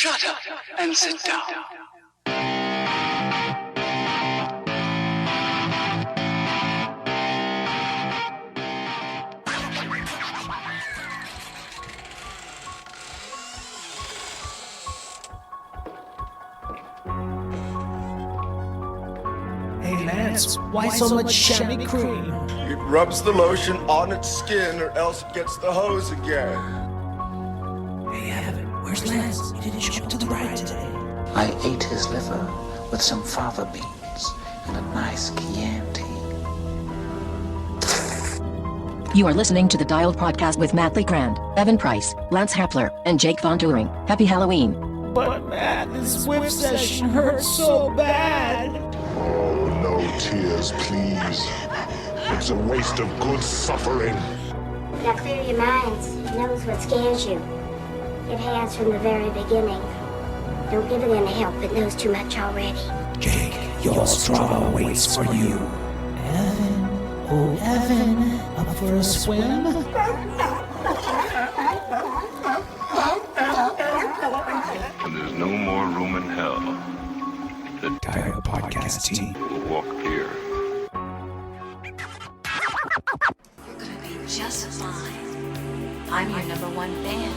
Shut up and sit down. Hey Lance, why so much chamois cream? It rubs the lotion on its skin or else it gets the hose again. Hey Evan, where's Lance? He didn't show up to the ride today. I ate his liver with some fava beans and a nice Chianti. You are listening to the Dialed Podcast with Matt Lee Grand, Evan Price, Lance Hapler, and Jake Von Turing. Happy Halloween. But Matt, this whip session hurts so bad. Oh, no tears, please. It's a waste of good suffering. Now clear your minds. It knows what scares you. It has from the very beginning. Don't give it any help. It knows too much already. Jake, your Strava waits for you. Evan, oh Evan, up for a swim? And there's no more room in hell. The Dialed Podcast team will walk here. You're gonna be just fine. I'm your number one fan.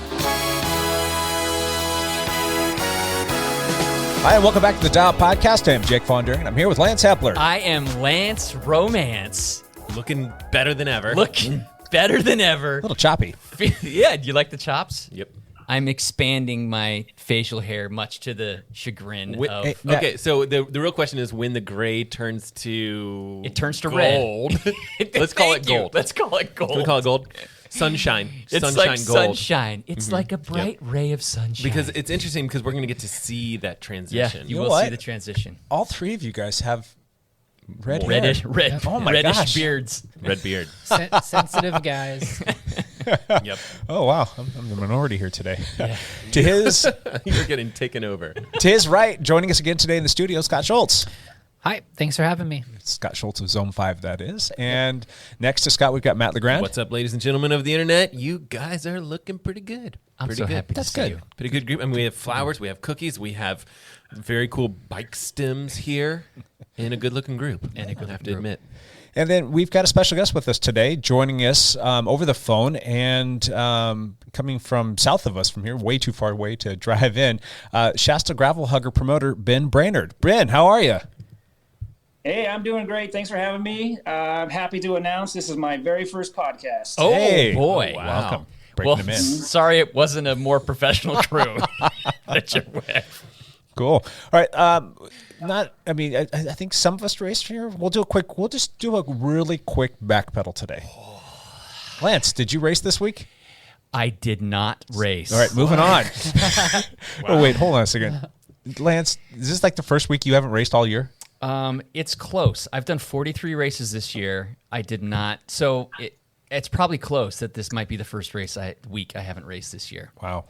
Hi, and welcome back to the Dial Podcast. I'm Jake Von Turing. I'm here with Lance Hepler. I am Lance Romance. Looking better than ever. Looking better than ever. A little choppy. Yeah, do you like the chops? Yep. I'm expanding my facial hair, much to the chagrin of... Okay, so the real question is when the gray turns to... It turns to gold. Let's call it gold. Let's call it gold. Can we call it gold? Sunshine. It's sunshine like gold. sunshine. It's like a bright ray of sunshine. Because it's interesting because we're going to get to see that yeah, transition. you know will what? see the transition. All three of you guys have red hair. Reddish, Oh my reddish gosh. beards. Red beard. Sensitive guys. Yep. Oh, wow. I'm the minority here today. To his You're getting taken over. to his right, joining us again today in the studio, Scott Scholz. Hi, thanks for having me. Scott Scholz of Zone 5, that is. And next to Scott, we've got Matt LeGrand. What's up, ladies and gentlemen of the internet? You guys are looking pretty good. I'm pretty so good. happy to see you. Pretty good group. I mean, we have flowers, we have cookies, we have very cool bike stems here, and a good-looking group. I have to admit. And then we've got a special guest with us today, joining us over the phone and coming from south of us from here, way too far away to drive in, Shasta Gravel Hugger promoter Ben Brainard. Ben, how are you? Hey, I'm doing great. Thanks for having me. I'm happy to announce this is my very first podcast. Oh, Hey. boy. Oh, wow. Welcome. Breaking Well, them in. sorry it wasn't a more professional crew that you're with. Cool. All right. I think some of us raced here. We'll just do a really quick back pedal today. Lance, did you race this week? I did not race. All right, moving on. Oh, wait, hold on a second. Lance, is this like the first week you haven't raced all year? It's close. I've done 43 races this year. I did not. So it's probably close that this might be the first week I haven't raced this year. Wow.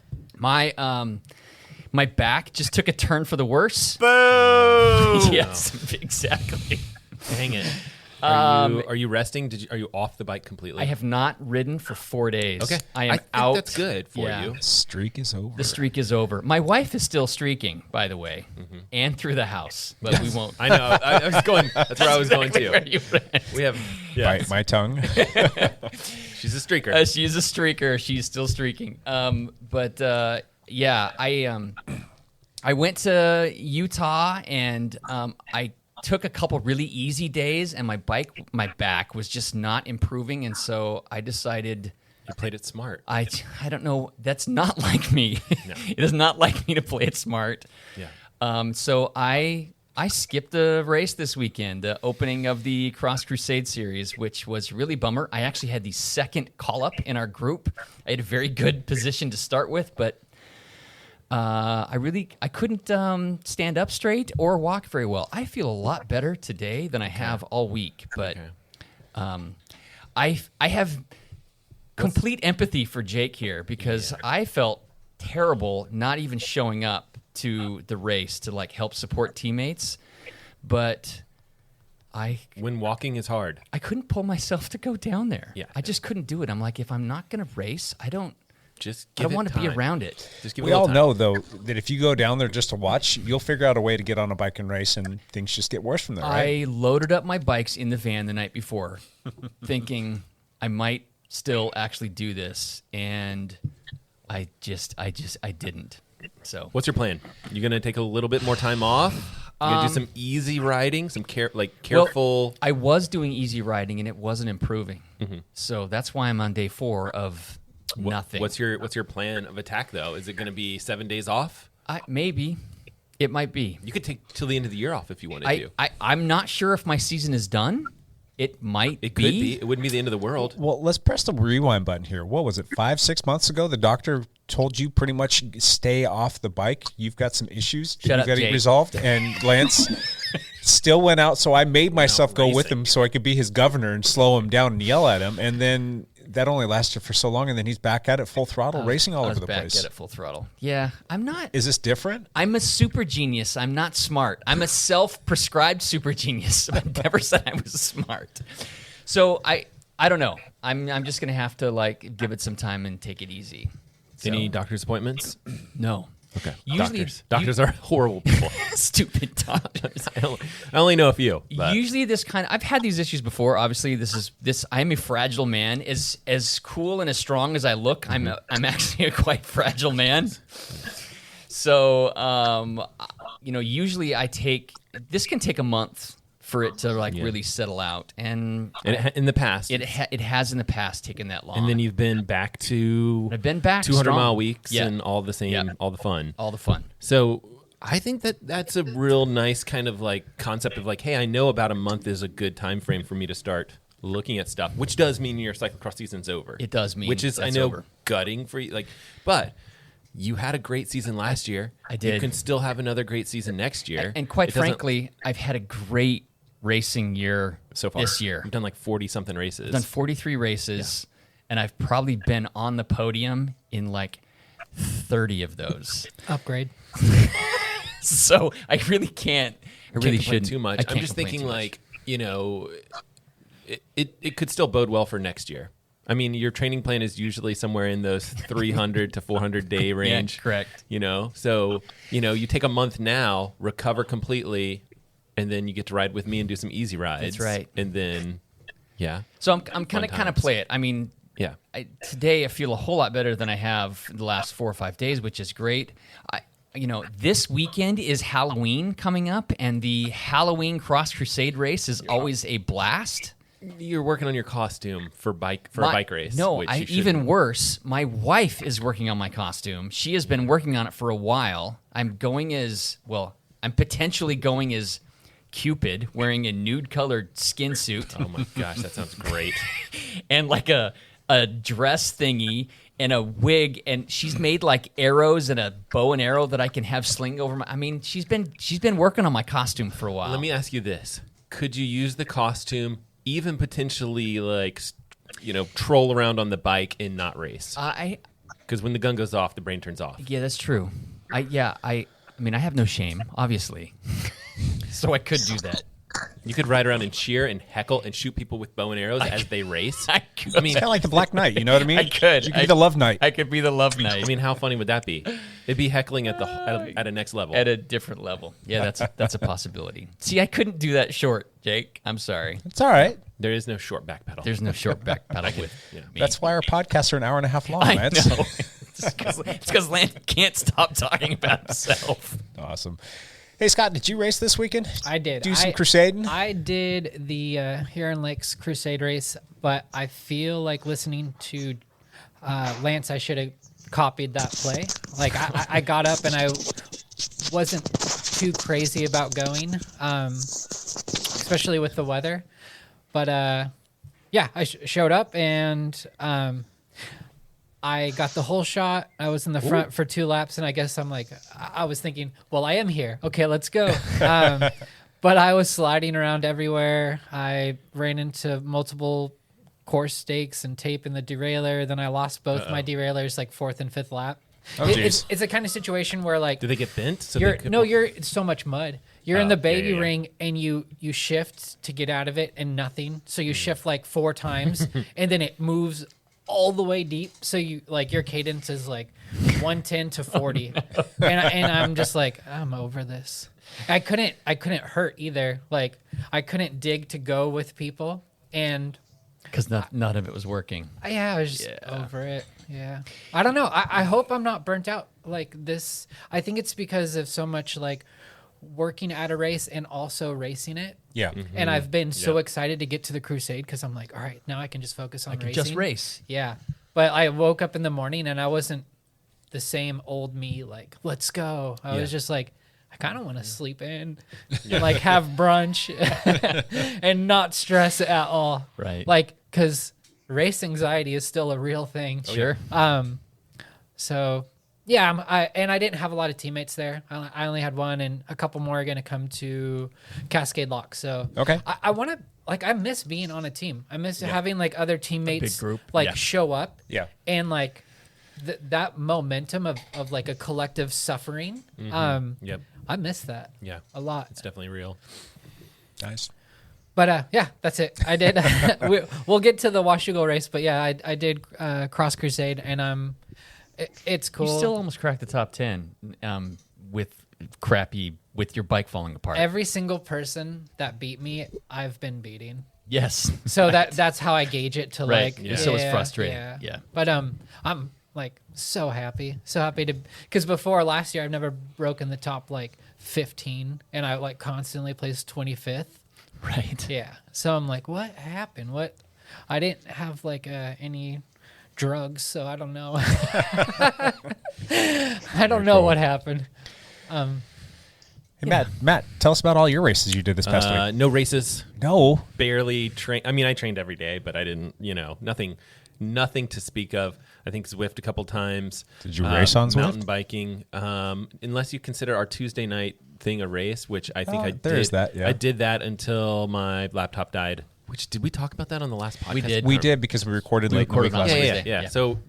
My back just took a turn for the worse. Boom! Yes, exactly. Dang it. Are you resting? Are you off the bike completely? I have not ridden for 4 days. Okay. I am think out. That's good for you. Streak is over. The streak is over. My wife is still streaking, by the way, and through the house, but we won't. I know. I was going. That's where I was going Exactly where to. you went. We have. Bite my tongue. She's a streaker. She's a streaker. She's still streaking. I went to Utah and I took a couple really easy days, and my back was just not improving, and so I decided. You played it smart. I don't know. That's not like me. No. It is not like me to play it smart. Yeah. So I skipped the race this weekend, the opening of the Cross Crusade series, which was really bummer. I actually had the second call up in our group. I had a very good position to start with, but I couldn't stand up straight or walk very well. I feel a lot better today than I have all week, but I have complete empathy for Jake here because I felt terrible not even showing up to the race to like help support teammates, but when walking is hard, I couldn't pull myself to go down there. Yeah. I just couldn't do it. I'm like, if I'm not going to race, I don't Just I don't want to be around it. Just give We it a all little time. know, though, that if you go down there just to watch, you'll figure out a way to get on a bike and race, and things just get worse from there, right? I loaded up my bikes in the van the night before, thinking I might still actually do this, and I didn't. So, what's your plan? You gonna take a little bit more time off? You gonna do some easy riding, some careful. Well, I was doing easy riding, and it wasn't improving. So that's why I'm on day 4 of nothing. What's your plan of attack though? Is it going to be 7 days off? Maybe. It might be. You could take till the end of the year off if you wanted to. I'm not sure if my season is done. It might be. It could be. It wouldn't be the end of the world. Well, let's press the rewind button here. What was it, 5-6 months ago? The doctor told you pretty much stay off the bike. You've got some issues that you've got to get resolved. And Lance still went out, so I made myself go with him so I could be his governor and slow him down and yell at him. And then that only lasted for so long, and then he's back at it full throttle, racing all over the place. Back at it full throttle. Yeah, I'm not. Is this different? I'm a super genius. I'm not smart. I'm a self-prescribed super genius. I never said I was smart. So I don't know. I'm just gonna have to give it some time and take it easy. Any doctor's appointments? No. Okay. Usually, doctors are horrible people. Stupid doctors. I only know a few. But. Usually, I've had these issues before. Obviously, I'm a fragile man. As cool and as strong as I look, I'm actually a quite fragile man. So, usually this can take a month for it to really settle out, and in the past, it has in the past taken that long. And then you've been back to 200-mile weeks and all the fun. So I think that's a real nice kind of concept of hey, I know about a month is a good time frame for me to start looking at stuff, which does mean your cyclocross season's over. It does mean, which is that's I know over. Gutting for you, but. You had a great season last year. I did. You can still have another great season next year. And quite frankly, I've had a great racing year so far this year. You've done 40-something races. I've done 43 races, and I've probably been on the podium in 30 of those. Upgrade. So I really can't. I really shouldn't too much. I'm just thinking it could still bode well for next year. I mean, your training plan is usually somewhere in those 300 to 400 day range. Yeah, correct. So you take a month now, recover completely, and then you get to ride with me and do some easy rides. That's right. And then, yeah. So I'm kind of play it. I mean, yeah. Today I feel a whole lot better than I have the last 4 or 5 days, which is great. This weekend is Halloween coming up, and the Halloween Cross Crusade race is always a blast. You're working on your costume for a bike race. No, even worse. My wife is working on my costume. She has been working on it for a while. I'm potentially going as Cupid, wearing a nude-colored skin suit. Oh my gosh, that sounds great! And a dress thingy and a wig, and she's made arrows and a bow and arrow that I can have sling over my. I mean, she's been working on my costume for a while. Let me ask you this: could you use the costume? Even potentially troll around on the bike and not race. Because when the gun goes off, the brain turns off. Yeah, that's true. I mean, I have no shame, obviously. So I could do that. You could ride around and cheer and heckle and shoot people with bow and arrows as they race. I could. It's kind of like the Black Knight, you know what I mean? I could. You could be the Love Knight. I could be the Love Knight. I mean, how funny would that be? It'd be heckling at a next level. At a different level. Yeah, that's a possibility. See, I couldn't do that short, Jake. I'm sorry. It's all right. There is no short back pedal. There's no short back pedal with me. That's why our podcasts are an hour and a half long, I Lance. know. It's because Lance can't stop talking about himself. Awesome. Hey, Scott, did you race this weekend? I did. Do some crusading? I did the Huron Lakes Crusade race, but I feel like listening to Lance, I should have copied that play. I got up and I wasn't too crazy about going, especially with the weather. But, I showed up and I got the whole shot. I was in the front for 2 laps, and I guess I was thinking, well, I am here. Okay, let's go. But I was sliding around everywhere. I ran into multiple course stakes and tape in the derailleur. Then I lost both my derailleurs 4th and 5th lap. Oh, it's a kind of situation where do they get bent? It's so much mud. You're in the baby ring and you shift to get out of it and nothing. So you shift 4 times and then it moves all the way deep. So you like your cadence is like 110 to 40, and I'm just like, I'm over this. I couldn't hurt either. Like I couldn't dig to go with people, and because none of it was working. I was just over it. Yeah, I don't know. I hope I'm not burnt out like this. I think it's because of so much like working at a race and also racing it. Yeah. Mm-hmm. And I've been so excited to get to the Crusade because I'm like, all right, now I can just focus on racing. Just race. Yeah. But I woke up in the morning and I wasn't the same old me, like, let's go. I was just like, I kind of want to sleep in, like have brunch and not stress at all. Right. Like, because race anxiety is still a real thing. Sure. So... yeah, I didn't have a lot of teammates there. I only had one, and a couple more are going to come to Cascade Lock. So okay, I want to I miss being on a team. I miss having like other teammates big group. Show up. Yeah, and like that momentum of like a collective suffering. I miss that. Yeah, a lot. It's definitely real. Nice. But yeah, that's it. I did. We'll get to the Washougal race, but yeah, I did Cross Crusade, and it's cool. You still almost cracked the top 10 with your bike falling apart. Every single person that beat me, I've been beating. Yes. So that's how I gauge it to right. like. Yeah. So it's frustrating. Yeah. But I'm like so happy to because before last year I've never broken the top like 15, and I like constantly placed 25th. Right. Yeah. So I'm like, what happened? What? I didn't have like any drugs, so I don't know. I don't know what happened. Hey, Matt, tell us about all your races you did this past week. No races. No. Barely train. I mean, I trained every day, but I didn't, nothing to speak of. I think Zwift a couple times. Did you race on Zwift? Mountain biking. Unless you consider our Tuesday night thing a race, which I think I did. There is that, yeah. I did that until my laptop died. Which, did we talk about that on the last podcast? We did because we recorded late in the week last week. Yeah. So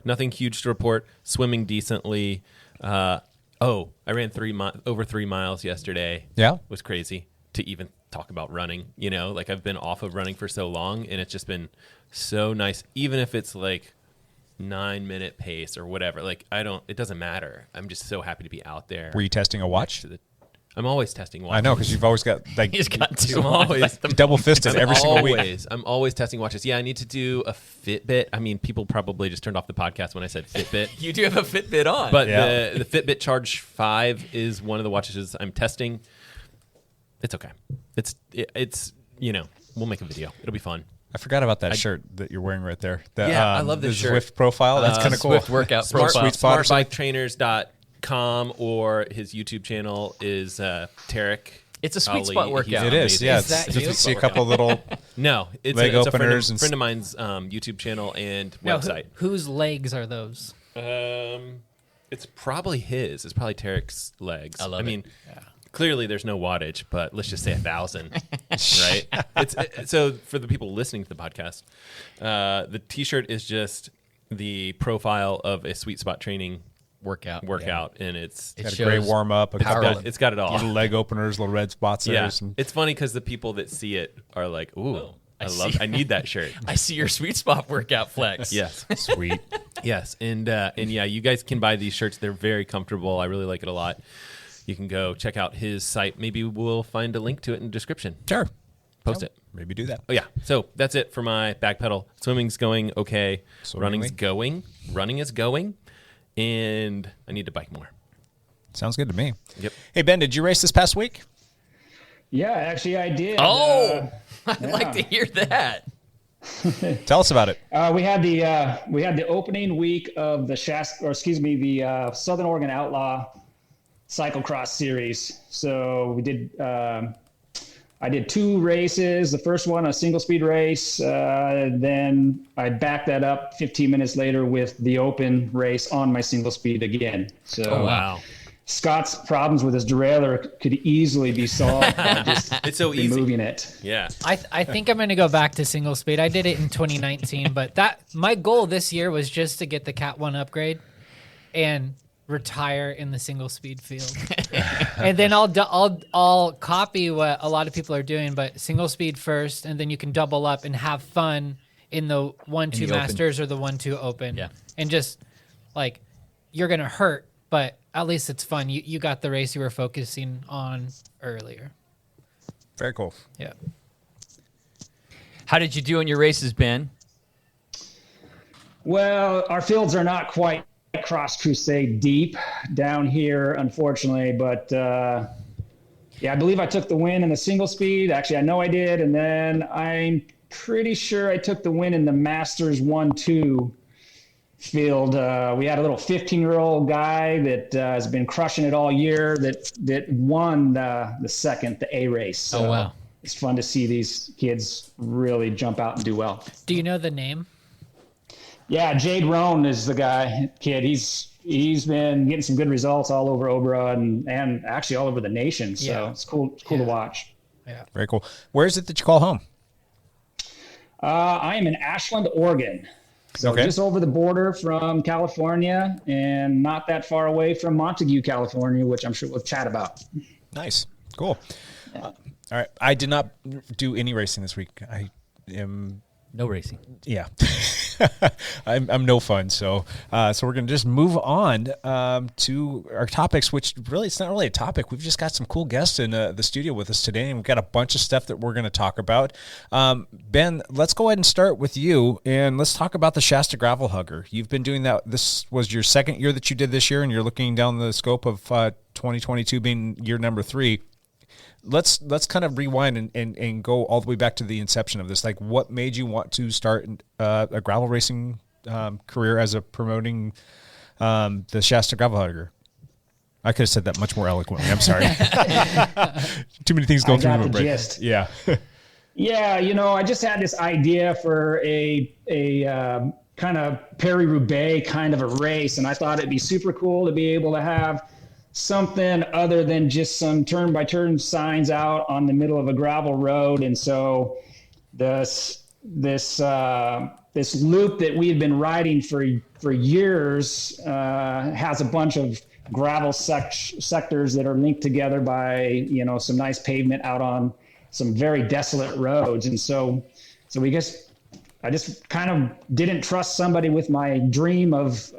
nothing huge to report. Swimming decently. I ran over 3 miles yesterday. Yeah. It was crazy to even talk about running. Like I've been off of running for so long, and it's just been so nice. Even if it's like 9-minute pace or whatever, like it doesn't matter. I'm just so happy to be out there. Were you testing a watch? I'm always testing watches. I know, because you've always got like he's got two. I'm always double fisted every single week. I'm always testing watches. Yeah, I need to do a Fitbit. I mean, people probably just turned off the podcast when I said Fitbit. You do have a Fitbit on, but the Fitbit Charge 5 is one of the watches I'm testing. It's okay. It's we'll make a video. It'll be fun. I forgot about that shirt that you're wearing right there. I love this shirt. Zwift profile. That's kind of cool. Zwift workout profile. SmartBikeTrainers.com, or his YouTube channel is Tarek. It's a sweet spot workout. It is. Yeah, you see a couple little leg openers. A friend of mine's YouTube channel and website. Whose legs are those? It's probably his. It's probably Tarek's legs. I mean, clearly there's no wattage, but let's just say 1,000, right? So for the people listening to the podcast, the T-shirt is just the profile of a sweet spot training workout, and it's got a great warm up. It's got it all. Little leg openers, little red spots there. Yeah. It's funny because the people that see it are like, "Ooh, I need that shirt." I see your sweet spot workout flex. Yes, sweet. Yes, and yeah, you guys can buy these shirts. They're very comfortable. I really like it a lot. You can go check out his site. Maybe we'll find a link to it in the description. Sure. Post it. Maybe do that. Oh, yeah. So that's it for my back pedal. Swimming's going okay. Running's going. Running is going. And I need to bike more. Sounds good to me. Yep. Hey, Ben, did you race this past week? Yeah, actually I did. Oh, I'd like to hear that. Tell us about it. We had the opening week of the the Southern Oregon Outlaw Cyclocross Series. So we did. I did 2 races. The first one, a single speed race. Then I backed that up 15 minutes later with the open race on my single speed again. So wow. Scott's problems with his derailleur could easily be solved by just it's so easy moving it. Yeah. I think I'm going to go back to single speed. I did it in 2019, but my goal this year was just to get the Cat 1 upgrade and retire in the single speed field. And then I'll copy what a lot of people are doing, but single speed first, and then you can double up and have fun in the 1-2 Masters or the 1-2 Open. Yeah. And just like, you're going to hurt, but at least it's fun. You got the race you were focusing on earlier. Very cool. Yeah. How did you do in your races, Ben? Well, our fields are not quite Cross Crusade deep down here, unfortunately, but I believe I took the win in the single speed. Actually, I know I did, and then I'm pretty sure I took the win in the Masters 1-2 field. We had a little 15-year-old guy that has been crushing it all year that won the second, the A race. So oh, wow. It's fun to see these kids really jump out and do well. Do you know the name? Yeah, Jade Roan is the kid. He's been getting some good results all over Obra and actually all over the nation. So it's cool to watch. Yeah. Very cool. Where is it that you call home? I am in Ashland, Oregon. So just over the border from California and not that far away from Montague, California, which I'm sure we'll chat about. Nice. Cool. All right. I did not do any racing this week. I am... No racing. Yeah. I'm no fun. So we're going to just move on to our topics, which really, it's not really a topic. We've just got some cool guests in the studio with us today, and we've got a bunch of stuff that we're going to talk about. Ben, let's go ahead and start with you, and let's talk about the Shasta Gravel Hugger. You've been doing that. This was your second year that you did this year, and you're looking down the scope of 2022 being year number 3. Let's kind of rewind and go all the way back to the inception of this. Like, what made you want to start a gravel racing career as a promoting the Shasta Gravel Hugger? I could have said that much more eloquently. I'm sorry. Too many things going through my brain. Gist. Yeah. Yeah, I just had this idea for a kind of Paris-Roubaix kind of a race, and I thought it'd be super cool to be able to have something other than just some turn-by-turn signs out on the middle of a gravel road. And so this loop that we had been riding for years has a bunch of gravel sectors that are linked together by some nice pavement out on some very desolate roads. And so I just kind of didn't trust somebody with my dream of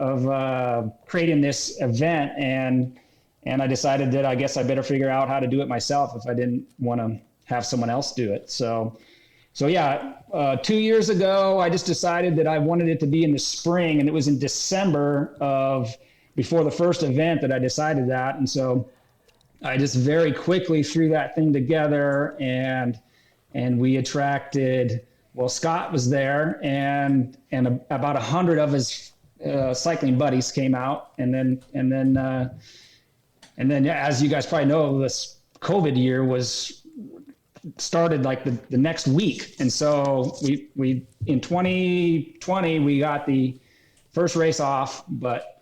creating this event, and I decided that I guess I better figure out how to do it myself if I didn't want to have someone else do it. So 2 years ago, I just decided that I wanted it to be in the spring, and it was in December before the first event that I decided that. And so I just very quickly threw that thing together, and we attracted, Scott was there, and about 100 of his cycling buddies came out, and then as you guys probably know, this COVID year started like the next week. And so we in 2020, we got the first race off, but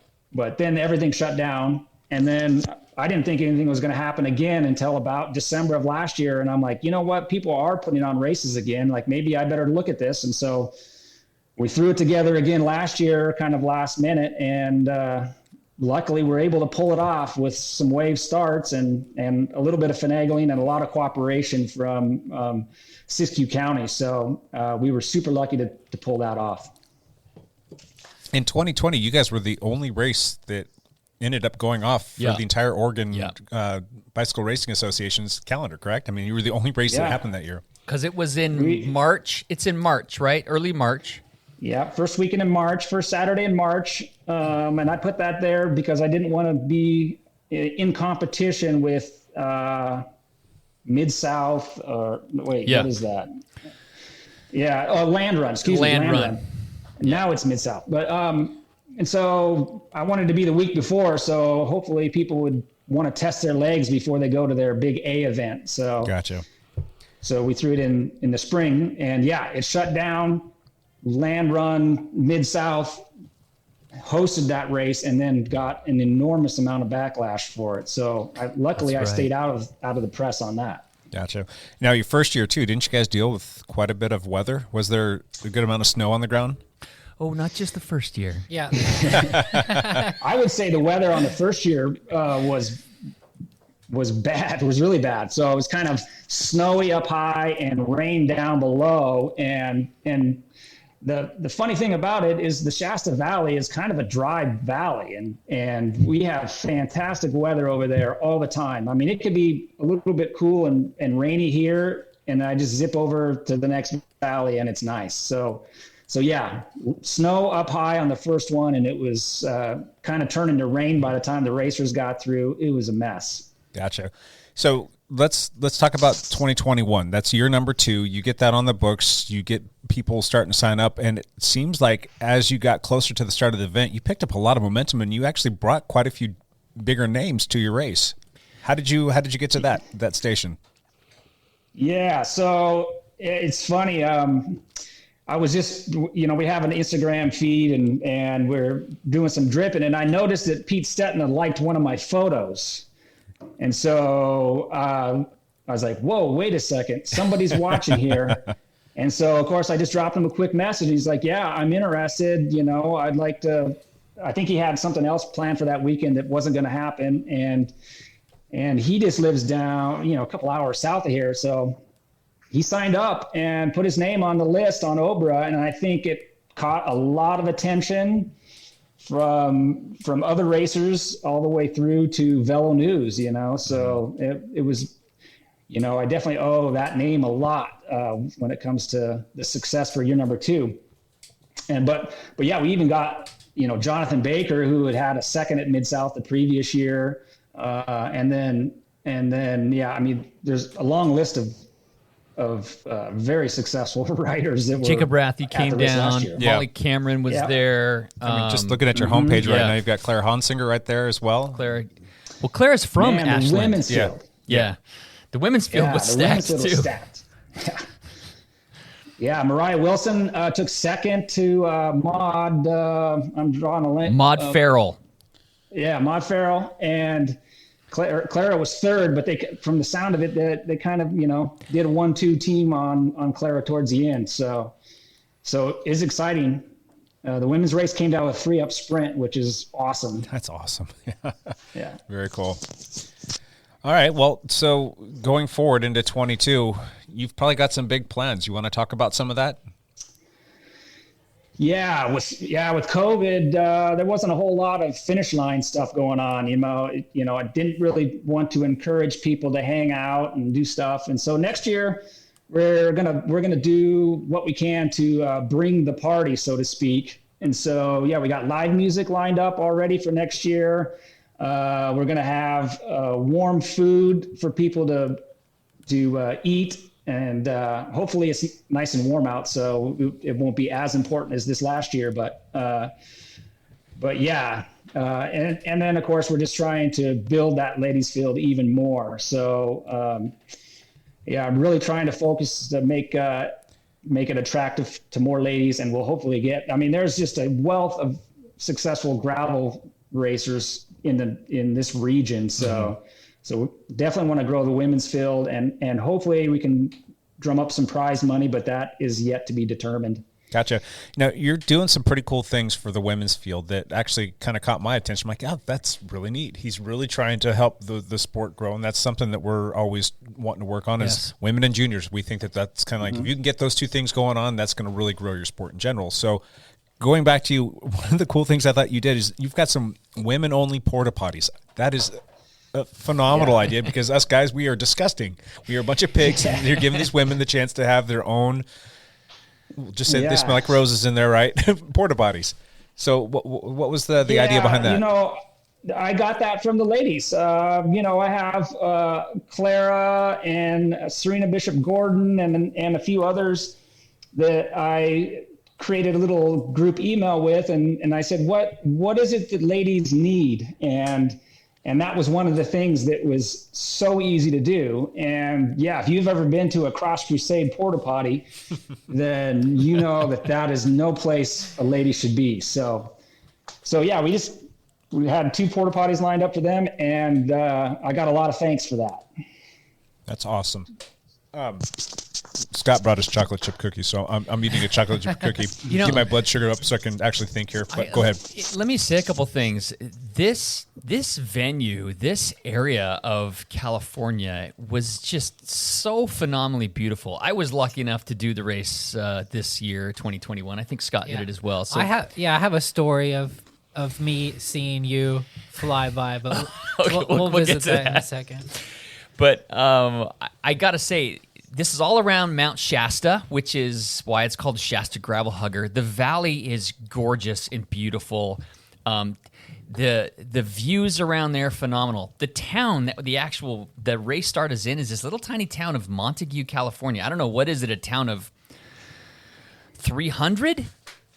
then everything shut down. And then I didn't think anything was going to happen again until about December of last year. And I'm like, you know what? People are putting on races again. Like, maybe I better look at this. And so we threw it together again last year, kind of last minute. And, luckily, we're able to pull it off with some wave starts and a little bit of finagling and a lot of cooperation from Siskiyou County. So we were super lucky to pull that off. In 2020, you guys were the only race that ended up going off for the entire Oregon Bicycle Racing Association's calendar, correct? I mean, you were the only race that happened that year. Because it was in March. It's in March, right? Early March. Yeah, first weekend in March, first Saturday in March. And I put that there because I didn't want to be in competition with Mid-South or what is that? Yeah, Land Run, excuse me. Land Run. Now it's Mid-South. But and so I wanted to be the week before, so hopefully people would want to test their legs before they go to their big A event. So gotcha. So we threw it in the spring, and it shut down. Land Run Mid-South hosted that race and then got an enormous amount of backlash for it. So luckily I stayed out of the press on that. Gotcha. Now, your first year too, didn't you guys deal with quite a bit of weather? Was there a good amount of snow on the ground? Oh, not just the first year. Yeah. I would say the weather on the first year was bad. It was really bad. So it was kind of snowy up high and rain down below, and the funny thing about it is the Shasta Valley is kind of a dry valley, and we have fantastic weather over there all the time. I mean, it could be a little bit cool and rainy here, and I just zip over to the next valley and it's nice. So yeah, snow up high on the first one, and it was kind of turned into rain by the time the racers got through. It was a mess. Gotcha. So let's talk about 2021. That's year number 2. You get that on the books. You get people starting to sign up, and it seems like as you got closer to the start of the event, you picked up a lot of momentum, and you actually brought quite a few bigger names to your race. How did you get to that station? Yeah, so it's funny. I was just, we have an Instagram feed and we're doing some dripping, and I noticed that Pete Stettin had liked one of my photos. And so I was like, whoa, wait a second, somebody's watching here. And so, of course, I just dropped him a quick message. He's like, yeah, I'm interested. I'd like to, I think he had something else planned for that weekend that wasn't going to happen. And he just lives down, a couple hours south of here. So he signed up and put his name on the list on Obra. And I think it caught a lot of attention from other racers all the way through to Velo News, so it was, I definitely owe that name a lot when it comes to the success for year number 2. But yeah, we even got, Jonathan Baker, who had a second at Mid-South the previous year. And then, yeah, I mean, there's a long list of very successful riders that were. Jacob Rathy came down. Yeah. Molly Cameron was there. I mean, just looking at your homepage right now, you've got Claire Honsinger right there as well. Claire's from Ashland. The women's field. Yeah. The women's field was stacked too. Yeah, Mariah Wilson took second to Maud. I'm drawing a link. Maud Farrell. Yeah, Maud Farrell, and Clara was third, but from the sound of it, they kind of did a 1-2 team on Clara towards the end. So it's exciting. The women's race came down with a 3-up sprint, which is awesome. That's awesome. Yeah. Very cool. All right. Well, so going forward into 22, you've probably got some big plans. You want to talk about some of that? Yeah, with COVID, there wasn't a whole lot of finish line stuff going on. I didn't really want to encourage people to hang out and do stuff. And so next year, we're gonna do what we can to bring the party, so to speak. And so yeah, we got live music lined up already for next year. We're gonna have warm food for people to eat. And hopefully it's nice and warm out, so it won't be as important as this last year. But yeah, and then of course we're just trying to build that ladies field even more. So yeah, I'm really trying to focus to make it attractive to more ladies, and we'll hopefully get. I mean, there's just a wealth of successful gravel racers in this region. So. So we definitely want to grow the women's field, and hopefully we can drum up some prize money, but that is yet to be determined. Gotcha. Now, you're doing some pretty cool things for the women's field that actually kind of caught my attention. I'm like, oh, that's really neat. He's really trying to help the sport grow, and that's something that we're always wanting to work on is women and juniors. We think that's kind of like if you can get those two things going on, that's going to really grow your sport in general. So going back to you, one of the cool things I thought you did is you've got some women-only porta potties. That is a phenomenal idea because us guys, we are disgusting. We are a bunch of pigs, and you're giving these women the chance to have their own, we'll just say they smell like roses in there, right? Porta potties. So what was the idea behind that? I got that from the ladies. I have Clara and Serena Bishop Gordon and a few others that I created a little group email with, and I said, what is it that ladies need? And that was one of the things that was so easy to do. And yeah, if you've ever been to a Cross Crusade porta potty, then you know that is no place a lady should be. So yeah, we had 2 porta potties lined up for them, and I got a lot of thanks for that. That's awesome. Scott brought us chocolate chip cookies, so I'm eating a chocolate chip cookie. Get my blood sugar up so I can actually think here. But go ahead. Let me say a couple things. This venue, this area of California was just so phenomenally beautiful. I was lucky enough to do the race this year, 2021. I think Scott did it as well. So I have a story of me seeing you fly by, but okay, we'll visit that in a second. But I got to say, this is all around Mount Shasta, which is why it's called Shasta Gravel Hugger. The valley is gorgeous and beautiful. The views around there are phenomenal. The town that the race start is this little tiny town of Montague, California. I don't know, what is it, a town of 300?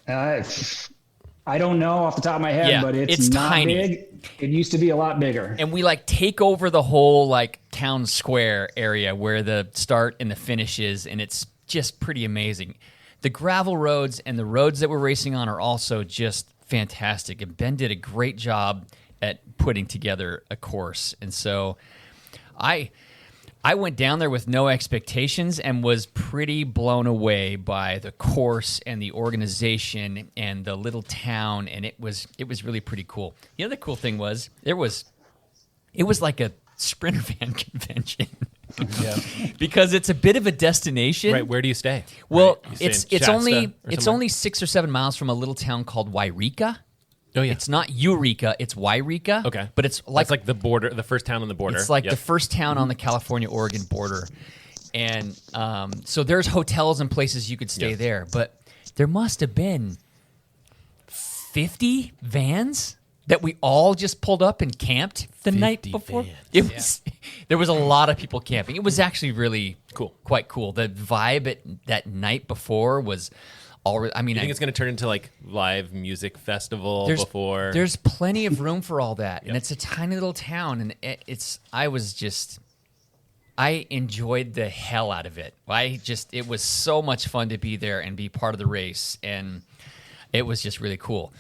I don't know off the top of my head, but it's not tiny. Big. It used to be a lot bigger. And we take over the whole town square area where the start and the finish is, and it's just pretty amazing. The gravel roads and the roads that we're racing on are also just fantastic. And Ben did a great job at putting together a course. And so I went down there with no expectations and was pretty blown away by the course and the organization and the little town, and it was really pretty cool. The other cool thing was it was like a Sprinter van convention. Yeah. Because it's a bit of a destination. Right, where do you stay? Well, right. it's only 6 or 7 miles from a little town called Wairika. Oh yeah, it's not Eureka, it's Wairika. Okay, but it's like the border, the first town on the border. It's like the first town on the California-Oregon border, and so there's hotels and places you could stay there. But there must have been 50 vans that we all just pulled up and camped the night before. There was a lot of people camping. It was actually really cool, quite cool. The vibe that night before was. I mean, you think it's going to turn into live music festival before? There's plenty of room for all that, and it's a tiny little town, and I enjoyed the hell out of it. It was so much fun to be there and be part of the race, and it was just really cool.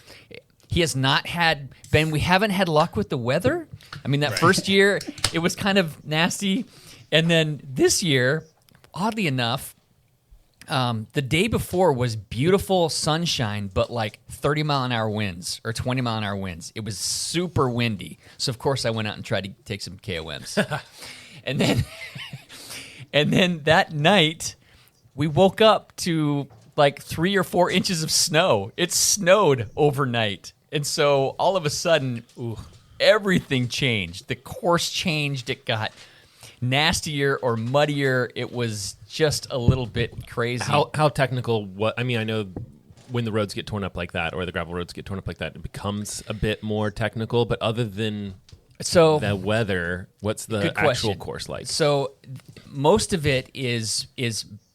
He has not had, Ben, we haven't had luck with the weather. I mean, that first year, it was kind of nasty, and then this year, oddly enough, the day before was beautiful sunshine, but 30-mile-an-hour winds or 20-mile-an-hour winds. It was super windy. So, of course, I went out and tried to take some KOMs. and then that night, we woke up to 3 or 4 inches of snow. It snowed overnight. And so, all of a sudden, everything changed. The course changed. It got nastier or muddier. It was just a little bit crazy. How technical? I know when the roads get torn up like that, or the gravel roads get torn up like that, it becomes a bit more technical. But other than the weather, what's the actual course like? So most of it is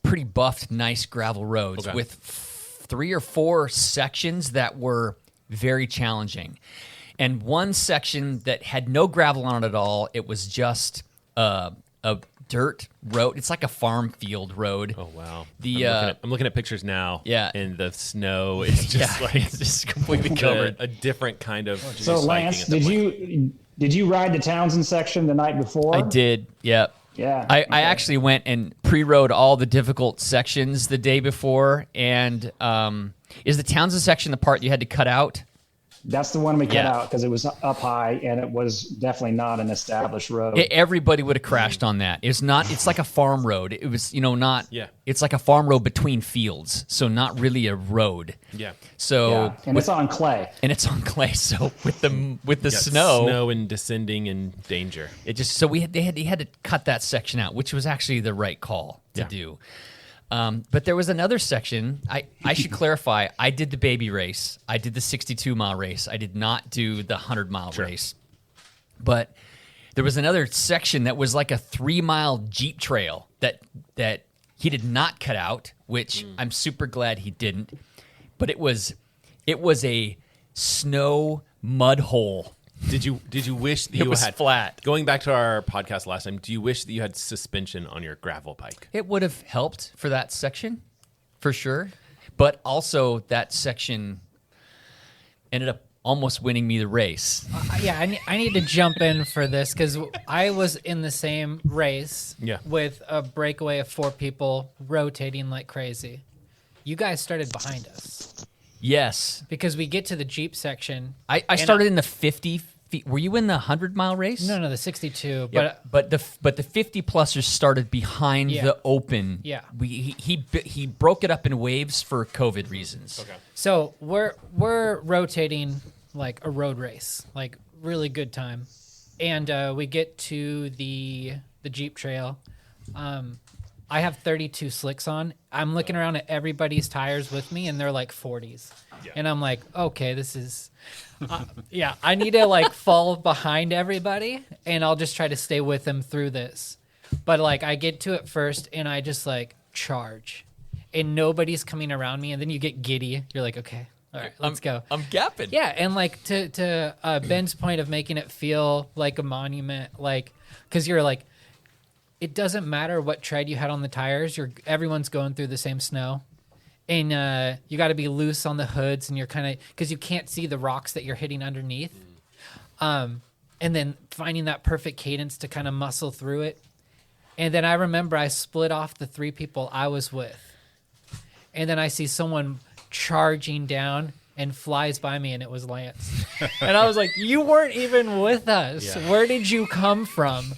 pretty buffed, nice gravel roads with 3 or 4 sections that were very challenging, and one section that had no gravel on it at all. It was just a dirt road. It's like a farm field road. Oh wow! I'm looking at pictures now. Yeah, and the snow is just it's just completely covered. A different kind of. So Lance, did you ride the Townsend section the night before? I did. Yeah. Yeah. I actually went and pre-rode all the difficult sections the day before. And is the Townsend section the part you had to cut out? That's the one we cut out because it was up high and it was definitely not an established road. Everybody would have crashed on that. It's not. It's like a farm road. It was, not. Yeah. It's like a farm road between fields, so not really a road. Yeah. So and it's on clay. So with the snow and descending and danger. It just so they had to cut that section out, which was actually the right call to do. But there was another section. I should clarify. I did the baby race. I did the 62-mile race. I did not do the 100-mile race. But there was another section that was like a 3-mile Jeep trail that he did not cut out, which I'm super glad he didn't. But it was a snow mud hole. Did you wish that you was had flat? Going back to our podcast last time, do you wish that you had suspension on your gravel bike? It would have helped for that section, for sure. But also that section ended up almost winning me the race. I need to jump in for this because I was in the same race with a breakaway of 4 people rotating like crazy. You guys started behind us. Yes. Because we get to the Jeep section. I started in the 50 feet. Were you in the 100-mile race? No, the 62. Yep. But the 50-plussers started behind the open. Yeah. He broke it up in waves for COVID reasons. Okay. So we're rotating like a road race, like really good time. And we get to the Jeep trail. I have 32 slicks on. I'm looking around at everybody's tires with me, and they're like 40s. Yeah. And I'm like, okay, this is, I need to like fall behind everybody, and I'll just try to stay with them through this. But like, I get to it first, and I just like charge, and nobody's coming around me, and then you get giddy. You're like, okay, all right, let's go. I'm gapping. Yeah, and like to Ben's point of making it feel like a monument, like, because you're like, it doesn't matter what tread you had on the tires. Everyone's going through the same snow, and you got to be loose on the hoods, and you're kind of because you can't see the rocks that you're hitting underneath. And then finding that perfect cadence to kind of muscle through it. And then I remember I split off the 3 people I was with, and then I see someone charging down and flies by me, and it was Lance. And I was like, you weren't even with us. Yeah. Where did you come from?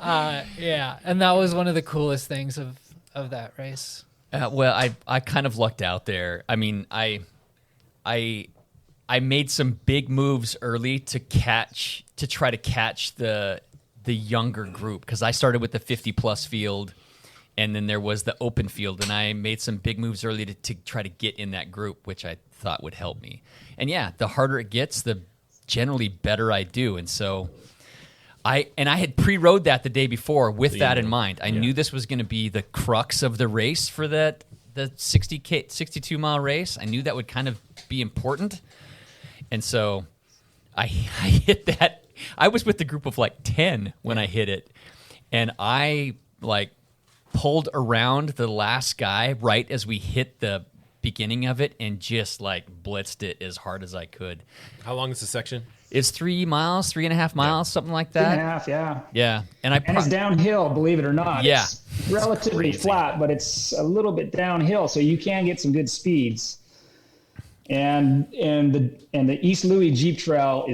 And that was one of the coolest things of that race. Well, I kind of lucked out there. I mean, I made some big moves early to try to catch the younger group, because I started with the 50-plus field, and then there was the open field, and I made some big moves early to try to get in that group, which I thought would help me. And yeah, the harder it gets, the generally better I do. And so I had pre-rode that the day before with that in mind. I knew this was going to be the crux of the race for the 62-mile race. I knew that would kind of be important. And so I hit that. I was with the group of like 10 when I hit it. And I like pulled around the last guy right as we hit the beginning of it and just like blitzed it as hard as I could. How long is the section? It's 3.5 miles, something like that. 3.5, yeah. Yeah. And it's downhill, believe it or not. Yeah. It's relatively flat, but it's a little bit downhill, so you can get some good speeds. And the East Louis Jeep Trail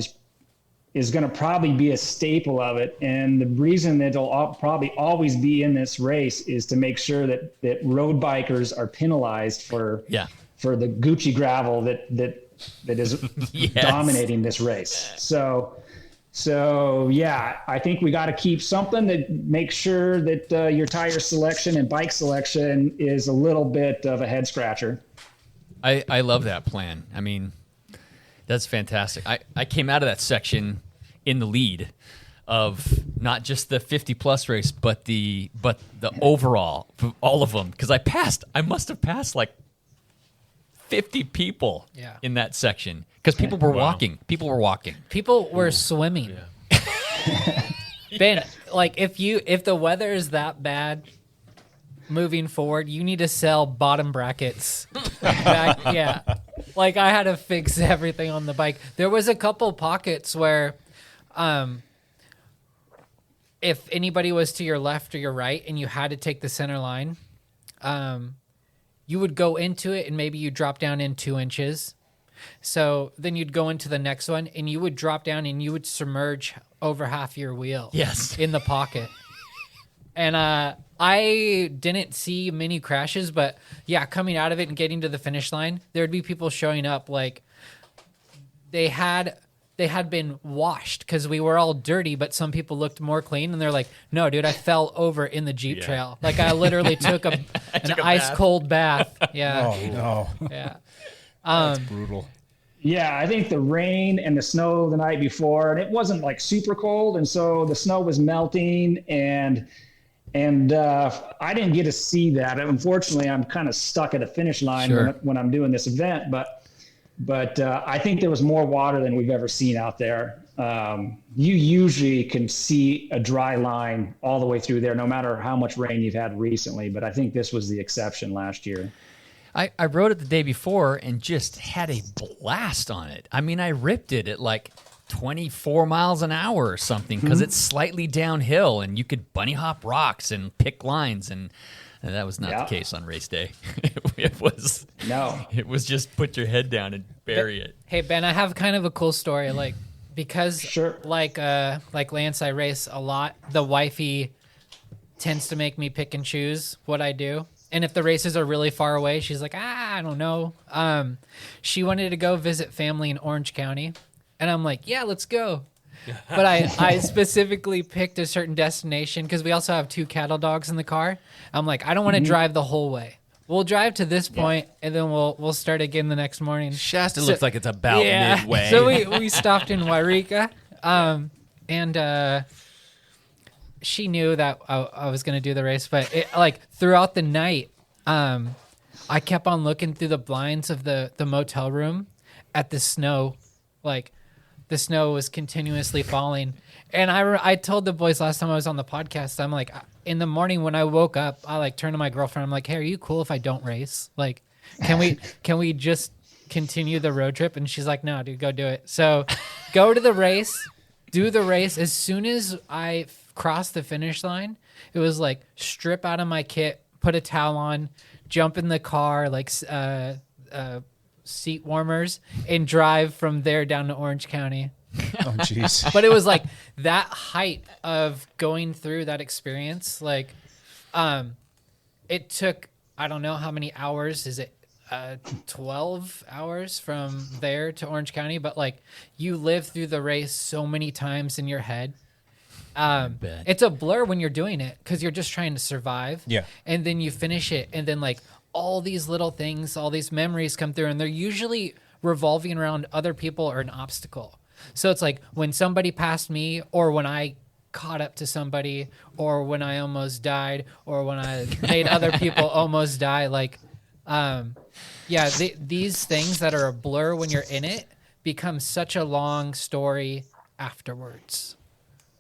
is going to probably be a staple of it. And the reason that it'll probably always be in this race is to make sure that road bikers are penalized for the Gucci gravel that is dominating this race. So yeah, I think we got to keep something that makes sure that your tire selection and bike selection is a little bit of a head scratcher. I love that plan. I mean, that's fantastic. I came out of that section in the lead of not just the 50-plus race, but the overall, all of them. Because I must have passed like 50 people in that section. Because people were walking. People were walking. People were swimming. Yeah. Ben, like if the weather is that bad moving forward, you need to sell bottom brackets. Like I had to fix everything on the bike. There was a couple pockets where if anybody was to your left or your right and you had to take the center line, you would go into it and maybe you drop down in 2 inches. So then you'd go into the next one and you would drop down and you would submerge over half your wheel in the pocket. And I didn't see many crashes, but yeah, coming out of it and getting to the finish line, there'd be people showing up like they had been washed because we were all dirty, but some people looked more clean, and they're like, no, dude, I fell over in the Jeep trail. Like I literally took an ice cold bath. Yeah. Oh, no. Yeah. That's brutal. Yeah, I think the rain and the snow the night before, and it wasn't like super cold, and so the snow was melting, and I didn't get to see that. Unfortunately, I'm kind of stuck at the finish line when I'm doing this event, but I think there was more water than we've ever seen out there. You usually can see a dry line all the way through there, no matter how much rain you've had recently, but I think this was the exception last year. I rode it the day before and just had a blast on it. I mean, I ripped it at like 24 miles an hour or something because it's slightly downhill and you could bunny hop rocks and pick lines, and that was not the case on race day. It was just put your head down and bury it. Hey Ben, I have kind of a cool story, like because like Lance, I race a lot. The wifey tends to make me pick and choose what I do. And if the races are really far away, she's like, I don't know. She wanted to go visit family in Orange County. And I'm like, yeah, let's go. But I specifically picked a certain destination because we also have 2 cattle dogs in the car. I'm like, I don't want to drive the whole way. We'll drive to this point, and then we'll start again the next morning. Shasta looks like it's about midway. So we stopped in Wairika, and she knew that I was going to do the race. But throughout the night, I kept on looking through the blinds of the motel room at the snow, the snow was continuously falling. And I told the boys last time I was on the podcast, I'm like, in the morning when I woke up, I turned to my girlfriend. I'm like, hey, are you cool if I don't race? Can we just continue the road trip? And she's like, no, dude, go do it. So go to the race, do the race. As soon as I crossed the finish line, it was like strip out of my kit, put a towel on, jump in the car, seat warmers, and drive from there down to Orange County. Oh, jeez. But it was like that height of going through that experience. It took, I don't know how many hours. Is it 12 hours from there to Orange County? But you live through the race so many times in your head. It's a blur when you're doing it because you're just trying to survive. Yeah. And then you finish it, and then all these little things, all these memories come through, and they're usually revolving around other people or an obstacle. So it's like when somebody passed me, or when I caught up to somebody, or when I almost died, or when I made other people almost die. These things that are a blur when you're in it become such a long story afterwards.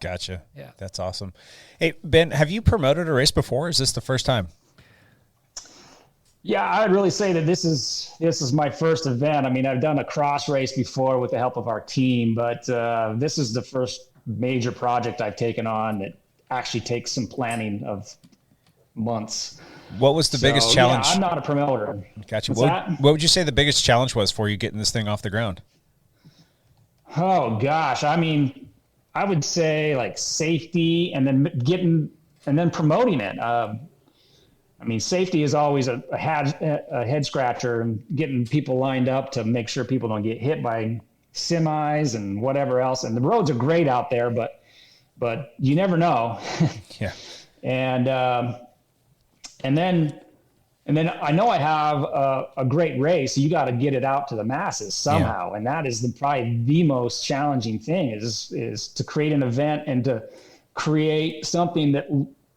Gotcha. Yeah. That's awesome. Hey, Ben, have you promoted a race before? Or is this the first time? Yeah, I'd really say that this is my first event. I mean, I've done a cross race before with the help of our team, but this is the first major project I've taken on that actually takes some planning of months. What was the biggest challenge? Yeah, I'm not a promoter. Gotcha. What would you say the biggest challenge was for you getting this thing off the ground? Oh gosh, I mean, I would say safety, and then promoting it. I mean, safety is always a head scratcher, and getting people lined up to make sure people don't get hit by semis and whatever else. And the roads are great out there, but you never know. Yeah. And then I know I have a great race. So you got to get it out to the masses somehow. Yeah. And that is probably the most challenging thing is to create an event and to create something that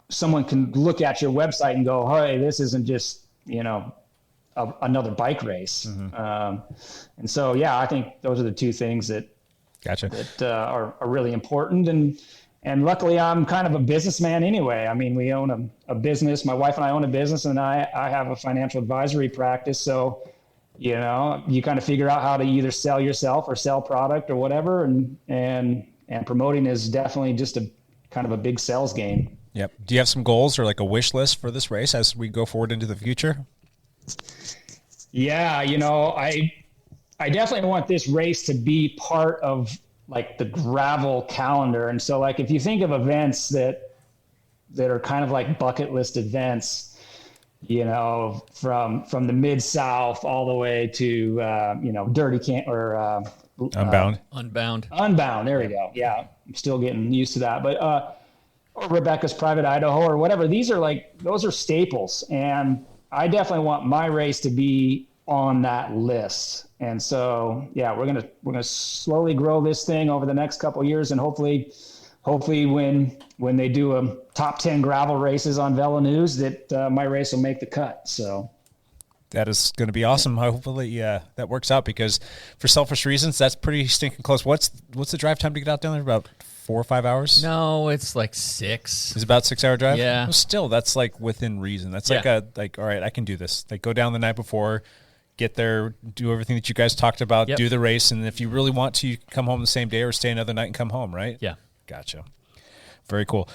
someone can look at your website and go, hey, this isn't just, another bike race. Mm-hmm. And so, yeah, I think those are the two things that are really important. And luckily I'm kind of a businessman anyway. I mean, we own a business. My wife and I own a business, and I have a financial advisory practice. So, you kind of figure out how to either sell yourself or sell product or whatever. And promoting is definitely just a kind of a big sales game. Yep. Do you have some goals or a wish list for this race as we go forward into the future? Yeah, I definitely want this race to be part of the gravel calendar. And so if you think of events that are kind of like bucket list events, from the Mid-South all the way to, Dirty Camp or Unbound. There we go. Yeah. I'm still getting used to that. But, or Rebecca's Private Idaho or whatever. Those are staples. And I definitely want my race to be on that list. And so, yeah, we're going to slowly grow this thing over the next couple of years. And hopefully when they do a top 10 gravel races on Velo News, that my race will make the cut. So that is going to be awesome. Hopefully that works out, because for selfish reasons, that's pretty stinking close. What's the drive time to get out down there? About 4 or 5 hours? No, it's like 6. It's about 6 hour drive. Yeah. Well, still, that's like within reason. That's like all right, I can do this. Like go down the night before, get there, do everything that you guys talked about, do the race, and if you really want to, you can come home the same day or stay another night and come home, right? Yeah. Gotcha. Very cool.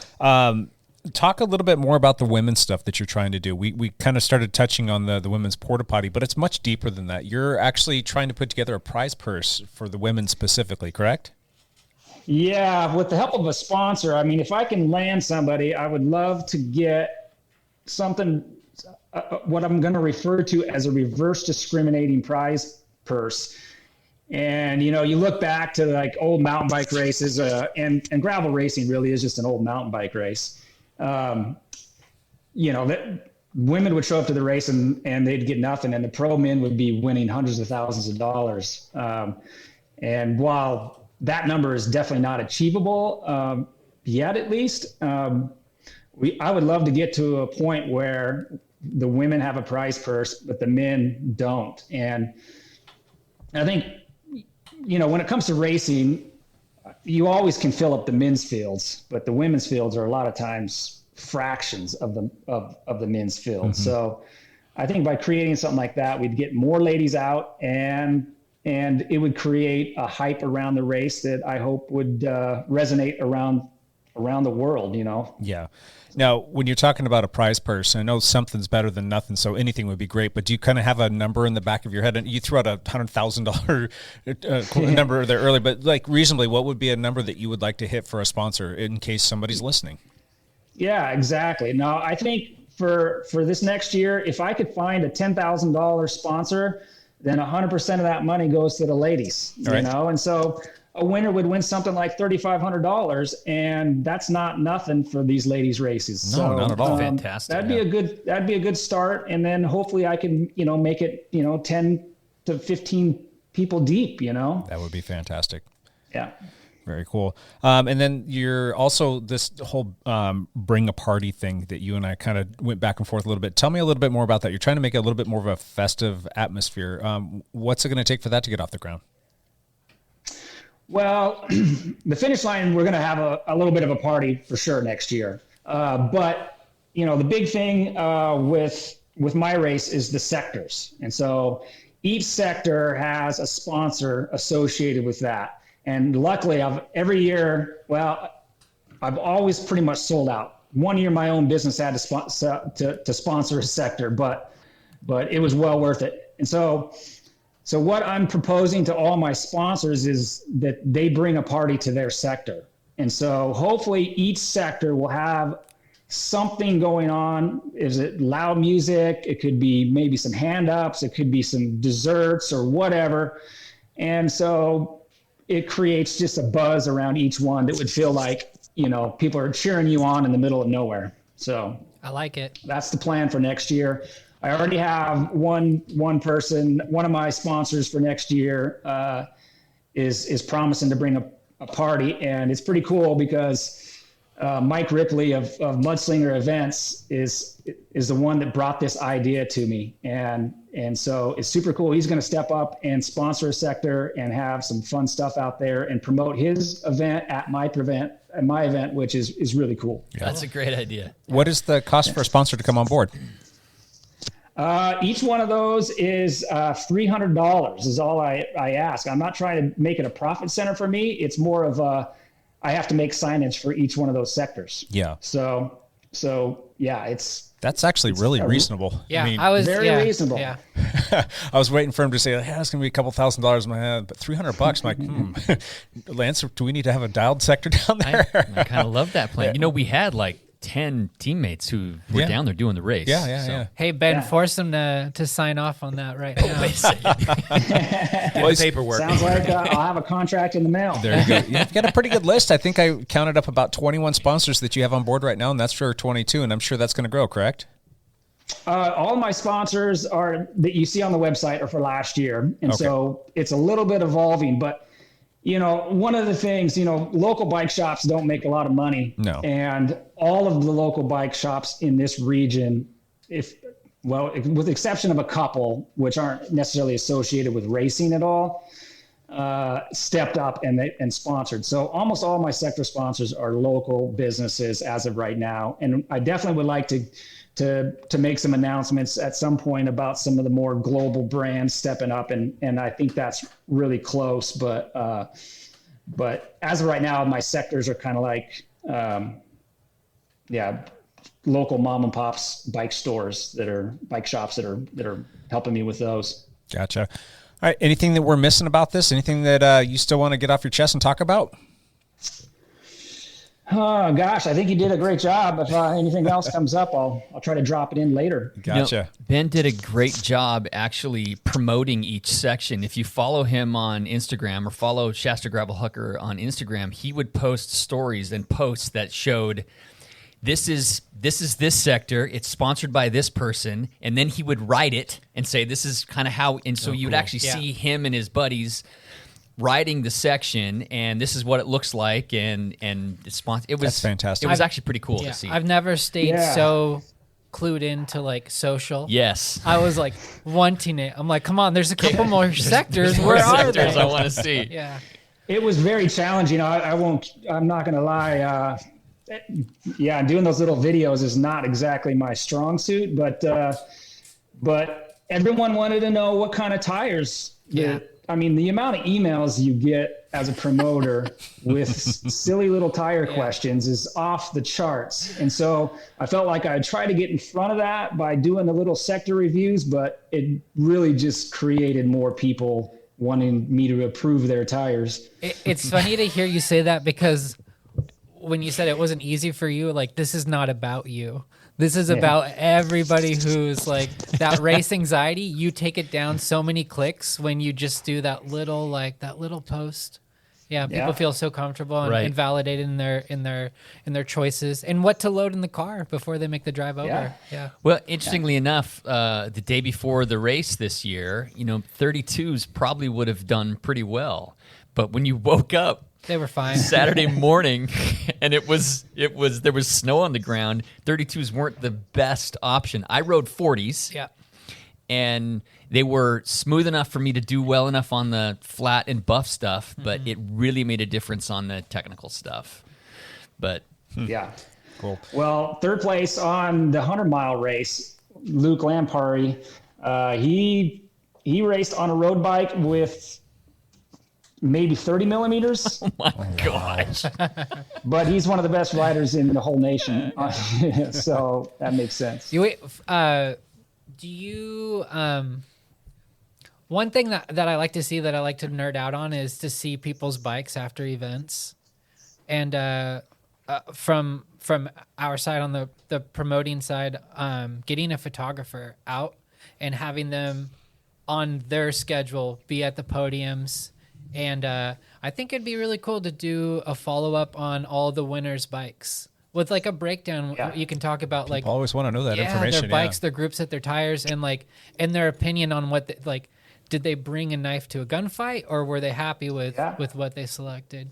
Talk a little bit more about the women's stuff that you're trying to do. We kind of started touching on the women's porta potty, but it's much deeper than that. You're actually trying to put together a prize purse for the women specifically, correct? Yeah, with the help of a sponsor. I mean, if I can land somebody, I would love to get something, what I'm going to refer to as a reverse discriminating prize purse. And, you know, you look back to like old mountain bike races, and gravel racing really is just an old mountain bike race. You know, that women would show up to the race and they'd get nothing, and the pro men would be winning hundreds of thousands of dollars. And while that number is definitely not achievable yet, at least, I would love to get to a point where the women have a prize purse, but the men don't. And I think, you know, when it comes to racing, you always can fill up the men's fields, but the women's fields are a lot of times fractions of the men's field. Mm-hmm. So I think by creating something like that, we'd get more ladies out, and it would create a hype around the race that I hope would resonate around the world, you know? Yeah. Now, when you're talking about a prize purse, I know something's better than nothing, so anything would be great, but do you kind of have a number in the back of your head? And you threw out a $100,000 number there earlier, but like reasonably, what would be a number that you would like to hit for a sponsor in case somebody's listening? Yeah, exactly. No, I think for this next year, if I could find a $10,000 sponsor, then 100% of that money goes to the ladies, you know? And so a winner would win something like $3,500, and that's not nothing for these ladies' races. No, not at all. Fantastic. That'd be a good start, and then hopefully I can, you know, make it, you know, 10 to 15 people deep, you know. That would be fantastic. Yeah. Very cool. And then you're also this whole bring a party thing that you and I kind of went back and forth a little bit. Tell me a little bit more about that. You're trying to make it a little bit more of a festive atmosphere. What's it going to take for that to get off the ground? Well, the finish line, we're going to have a little bit of a party for sure next year. But, you know, the big thing with my race is the sectors. And so each sector has a sponsor associated with that. And luckily, every year, I've always pretty much sold out. One year, my own business had to sponsor a sector, but it was well worth it. And so what I'm proposing to all my sponsors is that they bring a party to their sector. And so hopefully each sector will have something going on. Is it loud music? It could be maybe some hand-ups. It could be some desserts or whatever. And so it creates just a buzz around each one that would feel like, you know, people are cheering you on in the middle of nowhere. So I like it. That's the plan for next year. I already have one person, one of my sponsors for next year is promising to bring a party, and it's pretty cool because Mike Ripley of Mudslinger Events is the one that brought this idea to me, and so it's super cool. He's going to step up and sponsor a sector and have some fun stuff out there and promote his event at my event, which is really cool. Yeah. That's a great idea. What is the cost for a sponsor to come on board? Each one of those is $300 is all I ask. I'm not trying to make it a profit center for me. It's more of I have to make signage for each one of those sectors. Yeah. So yeah, that's actually really reasonable. Yeah, I mean, I was very reasonable. Yeah. I was waiting for him to say, "Hey, it's going to be a couple $1,000s in my head," but $300. I'm like, Lance, do we need to have a dialed sector down there? I kind of love that plan. Yeah. You know, we had like 10 teammates who were down there doing the race. Yeah. Hey, Ben, force them to sign off on that right now. Wait a second. Well, paperwork. Sounds like I'll have a contract in the mail. There you go. You've got a pretty good list. I think I counted up about 21 sponsors that you have on board right now, and that's for 22, and I'm sure that's going to grow, correct? All my sponsors that you see on the website are for last year, and so it's a little bit evolving, but you know, one of the things, you know, local bike shops don't make a lot of money. No. And all of the local bike shops in this region, with the exception of a couple, which aren't necessarily associated with racing at all, stepped up and sponsored. So almost all my sector sponsors are local businesses as of right now. And I definitely would like to make some announcements at some point about some of the more global brands stepping up. And I think that's really close. But as of right now, my sectors are kind of like, local mom and pops bike stores bike shops that are helping me with those. Gotcha. All right. Anything that we're missing about this? Anything that you still want to get off your chest and talk about? Oh gosh, I think you did a great job. If anything else comes up, I'll try to drop it in later. Gotcha. Ben did a great job actually promoting each section. If you follow him on Instagram or follow Shasta Gravel Hugger on Instagram, he would post stories and posts that showed this is this sector. It's sponsored by this person, and then he would write it and say this is kind of how. And so you would actually see him and his buddies riding the section, and this is what it looks like, and it's it was That's fantastic. It was actually pretty cool to see. I've never stayed so clued into like social. Yes, I was like wanting it. I'm like, come on, there's a couple more sectors. Where are they? I want to see. Yeah, it was very challenging. I'm not going to lie. Doing those little videos is not exactly my strong suit, but everyone wanted to know what kind of tires. I mean, the amount of emails you get as a promoter with silly little tire questions is off the charts. And so I felt like I'd try to get in front of that by doing the little sector reviews, but it really just created more people wanting me to approve their tires. It's funny to hear you say that, because when you said it wasn't easy for you, like, this is not about you. This is about everybody who's like that race anxiety. You take it down so many clicks when you just do that little post. Yeah, people feel so comfortable and validated in their choices and what to load in the car before they make the drive over. Yeah. Well, interestingly enough, the day before the race this year, 32s probably would have done pretty well, but when you woke up, they were fine Saturday morning, and there was snow on the ground. 32s weren't the best option. I rode 40s, and they were smooth enough for me to do well enough on the flat and buff stuff, but it really made a difference on the technical stuff. But cool. Well, third place on the 100-mile race, Luke Lampari, he raced on a road bike with maybe 30 millimeters. Oh my gosh. But he's one of the best riders in the whole nation. So that makes sense. One thing that I like to see, that I like to nerd out on, is to see people's bikes after events. And from our side, on the promoting side, getting a photographer out and having them on their schedule be at the podiums. And I think it'd be really cool to do a follow-up on all the winners' bikes with like a breakdown. You can talk about like, people always want to know that information. Their bikes, their group set, their tires, and like, and their opinion on what did they bring a knife to a gunfight, or were they happy with what they selected?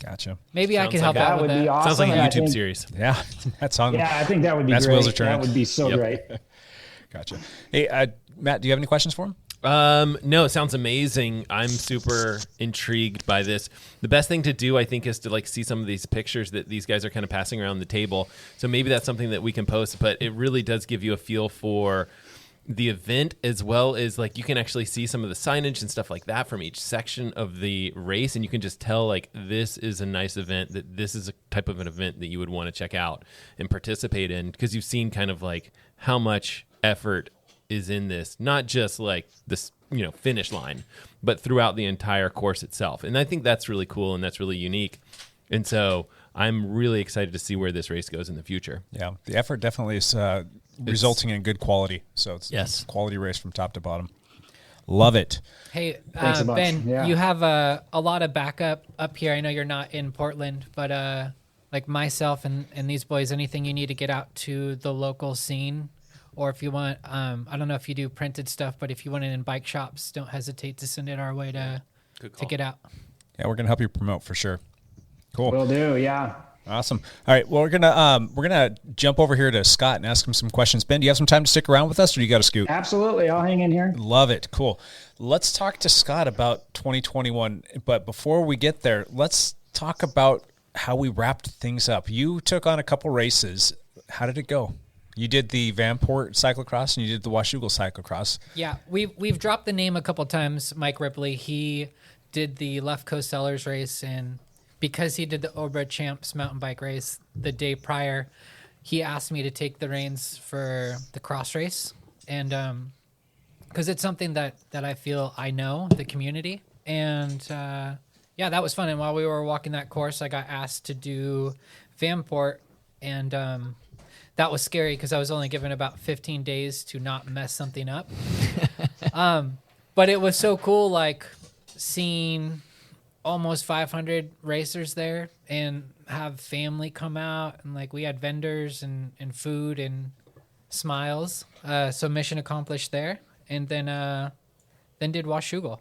Gotcha. Maybe I could help out with that. Be awesome. Sounds like a YouTube series. Yeah, that's on. Yeah, I think that would be great. Wheels are turning. That would be so great. Gotcha. Hey, Matt, do you have any questions for him? No, it sounds amazing. I'm super intrigued by this. The best thing to do, I think, is to like see some of these pictures that these guys are kind of passing around the table. So maybe that's something that we can post, but it really does give you a feel for the event, as well as like you can actually see some of the signage and stuff like that from each section of the race, and you can just tell like this is a nice event, that this is a type of an event that you would want to check out and participate in, because you've seen kind of like how much effort is in this, not just like this, finish line, but throughout the entire course itself. And I think that's really cool and that's really unique. And so I'm really excited to see where this race goes in the future. Yeah, the effort definitely is resulting in good quality. So it's a quality race from top to bottom. Love it. Hey, Ben, you have a lot of backup up here. I know you're not in Portland, but like myself and these boys, anything you need to get out to the local scene, or if you want, I don't know if you do printed stuff, but if you want it in bike shops, don't hesitate to send it our way to get out. Yeah, we're going to help you promote for sure. Cool. Will do, yeah. Awesome. All right. Well, we're gonna jump over here to Scott and ask him some questions. Ben, do you have some time to stick around with us, or do you got to scoot? Absolutely. I'll hang in here. Love it. Cool. Let's talk to Scott about 2021. But before we get there, let's talk about how we wrapped things up. You took on a couple races. How did it go? You did the Vanport cyclocross and you did the Washougal cyclocross. Yeah, we've dropped the name a couple times. Mike Ripley, he did the Left Coast Sellers race, and because he did the Obra Champs mountain bike race the day prior, he asked me to take the reins for the cross race, and because it's something that I feel I know the community, and yeah, that was fun. And while we were walking that course, I got asked to do Vanport, and that was scary because I was only given about 15 days to not mess something up. But it was so cool, like seeing almost 500 racers there and have family come out, and like we had vendors and food and smiles. So mission accomplished there. And then did Washougal.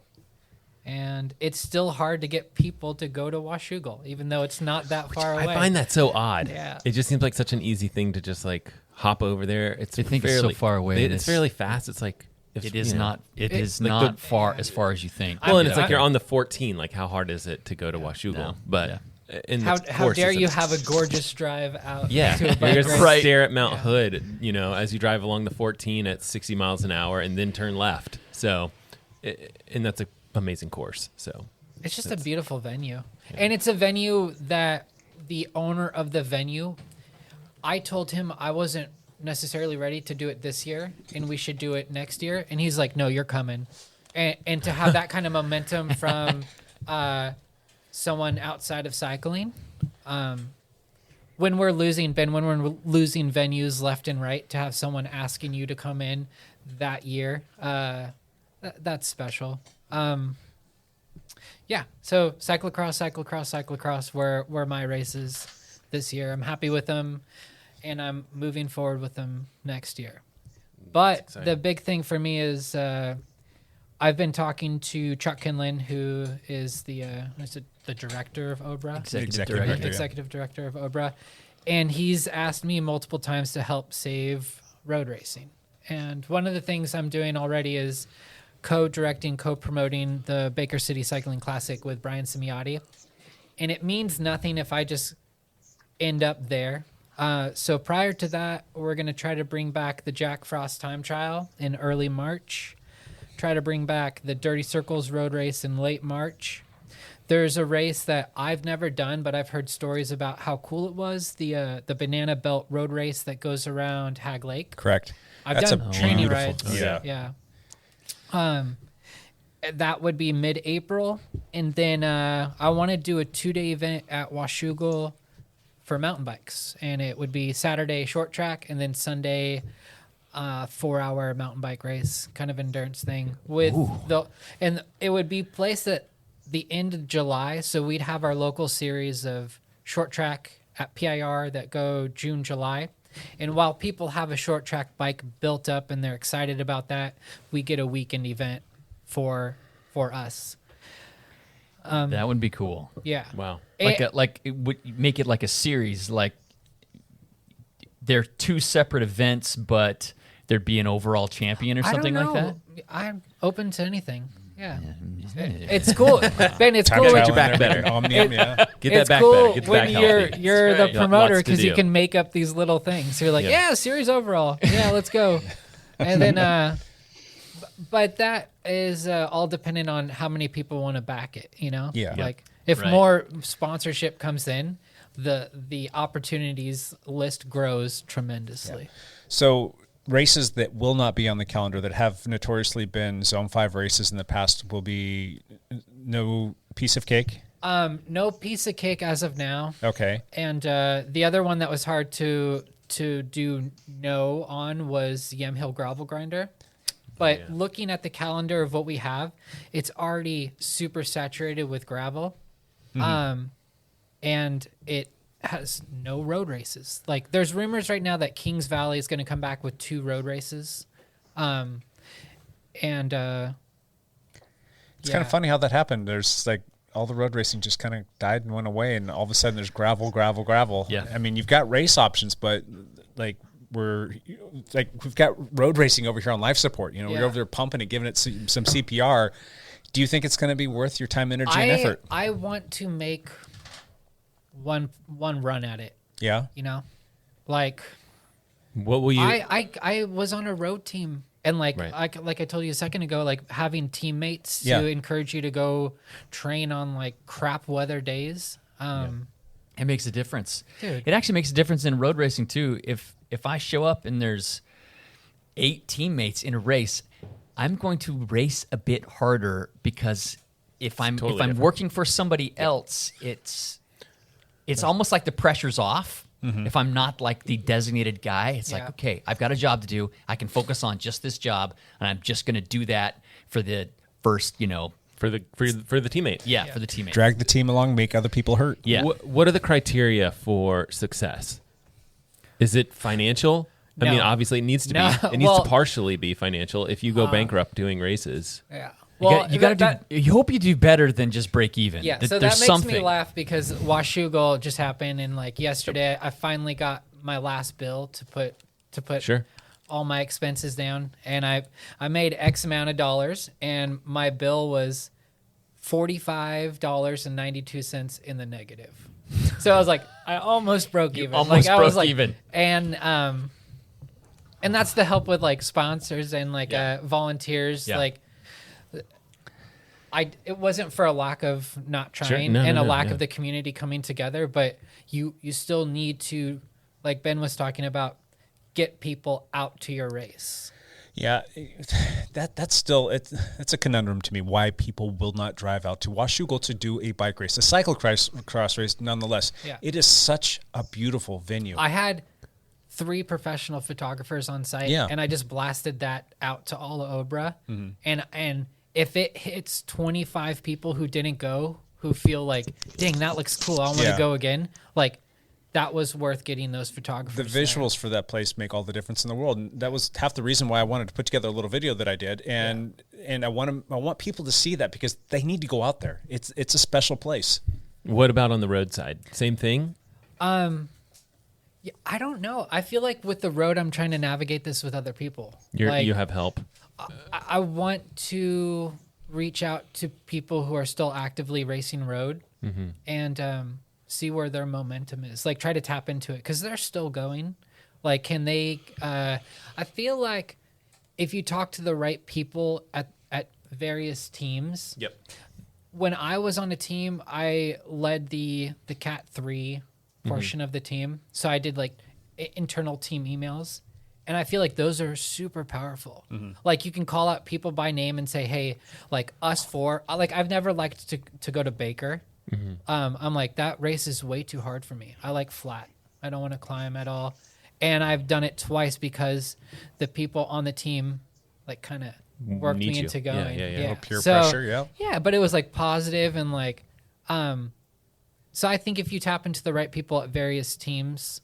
And it's still hard to get people to go to Washougal, even though it's not that far away. I find that so odd. Yeah. It just seems like such an easy thing to just like hop over there. It's it's so far away. It's fairly fast. It's like it is not like not far as you think. Well, and it's like you're on the 14. Like, how hard is it to go to Washougal? No. But how dare you have a gorgeous drive out? Yeah, to a you're bike gonna race. stare at Mount Hood, as you drive along the 14 at 60 miles an hour, and then turn left. So, and that's an amazing course. So. It's just a beautiful venue. And it's a venue that the owner of the venue, I told him I wasn't necessarily ready to do it this year and we should do it next year. And he's like, no, you're coming. And to have that kind of momentum from someone outside of cycling, when we're losing venues left and right, to have someone asking you to come in that year, that's special. Yeah, so cyclocross were my races this year. I'm happy with them, and I'm moving forward with them next year. But the big thing for me is I've been talking to Chuck Kinlan, who is the director of OBRA? Executive director of OBRA. And he's asked me multiple times to help save road racing. And one of the things I'm doing already is co-directing, co-promoting the Baker City Cycling Classic with Brian Simiotti. And it means nothing if I just end up there. So prior to that, we're going to try to bring back the Jack Frost Time Trial in early March. Try to bring back the Dirty Circles Road Race in late March. There's a race that I've never done, but I've heard stories about how cool it was, the Banana Belt Road Race that goes around Hag Lake. Correct. I've done training rides. Yeah. That would be mid-April, and then I want to do a 2-day event at Washougal for mountain bikes, and it would be Saturday short track and then Sunday 4-hour mountain bike race, kind of endurance thing and it would be placed at the end of July, so we'd have our local series of short track at PIR that go June, July. And while people have a short track bike built up and they're excited about that, we get a weekend event for us. That would be cool. Yeah. Wow. It would make it like a series. Like they're two separate events, but there'd be an overall champion or something like that. I'm open to anything. Yeah. It's cool. Ben, it's cool. Get your back better. Get that back cool better. Get the when back you're the promoter because you do. can make up these little things. So you're like, yeah, series overall. Yeah, let's go. And then, but that is all dependent on how many people want to back it, Yeah. Like if more sponsorship comes in, the opportunities list grows tremendously. Yeah. So races that will not be on the calendar that have notoriously been Zone 5 races in the past will be no piece of cake? No piece of cake as of now. Okay. And the other one that was hard to do no on was Yamhill Gravel Grinder. But looking at the calendar of what we have, it's already super saturated with gravel. Mm-hmm. And it has no road races. Like there's rumors right now that Kings Valley is going to come back with 2 road races. It's kind of funny how that happened. There's like all the road racing just kind of died and went away, and all of a sudden there's gravel. Yeah. I mean, you've got race options, but like we've got road racing over here on life support. You know, we're over there pumping it, giving it some CPR. Do you think it's going to be worth your time, energy, and effort? I want to make one run at it. Yeah. You know, like what will you? I was on a road team. And like I told you a second ago, like having teammates to encourage you to go train on like crap weather days, it makes a difference. Dude. It actually makes a difference in road racing too. If I show up and there's 8 teammates in a race, I'm going to race a bit harder because if I'm working for somebody else, it's almost like the pressure's off. Mm-hmm. If I'm not like the designated guy, it's like, okay, I've got a job to do. I can focus on just this job, and I'm just going to do that for the first, for the teammate. Yeah, for the teammate. Drag the team along, make other people hurt. Yeah. What are the criteria for success? Is it financial? No. I mean, obviously, it needs to be. It needs to partially be financial. If you go bankrupt doing races, Well, you got to do. You hope you do better than just break even. Yeah, so that makes me laugh because Washougal just happened, and like yesterday, I finally got my last bill to put all my expenses down, and I made X amount of dollars, and my bill was $45.92 in the negative. So I was like, I almost broke even. Even. And that's the help with like sponsors and like volunteers, like. It wasn't for a lack of not trying and a lack of the community coming together, but you still need to, like Ben was talking about, get people out to your race. Yeah, that's still it's a conundrum to me why people will not drive out to Washougal to do a bike race, a cyclocross race. Nonetheless, it is such a beautiful venue. I had 3 professional photographers on site, and I just blasted that out to all of Obra, and if it hits 25 people who didn't go, who feel like, dang, that looks cool, I want to go again, like, that was worth getting those photographers. The visuals for that place make all the difference in the world. And that was half the reason why I wanted to put together a little video that I did. And I want people to see that because they need to go out there. It's a special place. What about on the roadside? Same thing? Yeah, I don't know. I feel like with the road, I'm trying to navigate this with other people. You have help. I want to reach out to people who are still actively racing road and see where their momentum is. Like, try to tap into it because they're still going. Like, can they? I feel like if you talk to the right people at various teams. Yep. When I was on a team, I led the Cat 3 portion of the team. So I did like internal team emails. And I feel like those are super powerful. Like, you can call out people by name and say, hey, like us 4, like I've never liked to go to Baker. I'm like, that race is way too hard for me. I like flat. I don't want to climb at all. And I've done it twice because the people on the team like kind of worked me into going. Yeah. Peer pressure, Yeah, but it was like positive and like, so I think if you tap into the right people at various teams,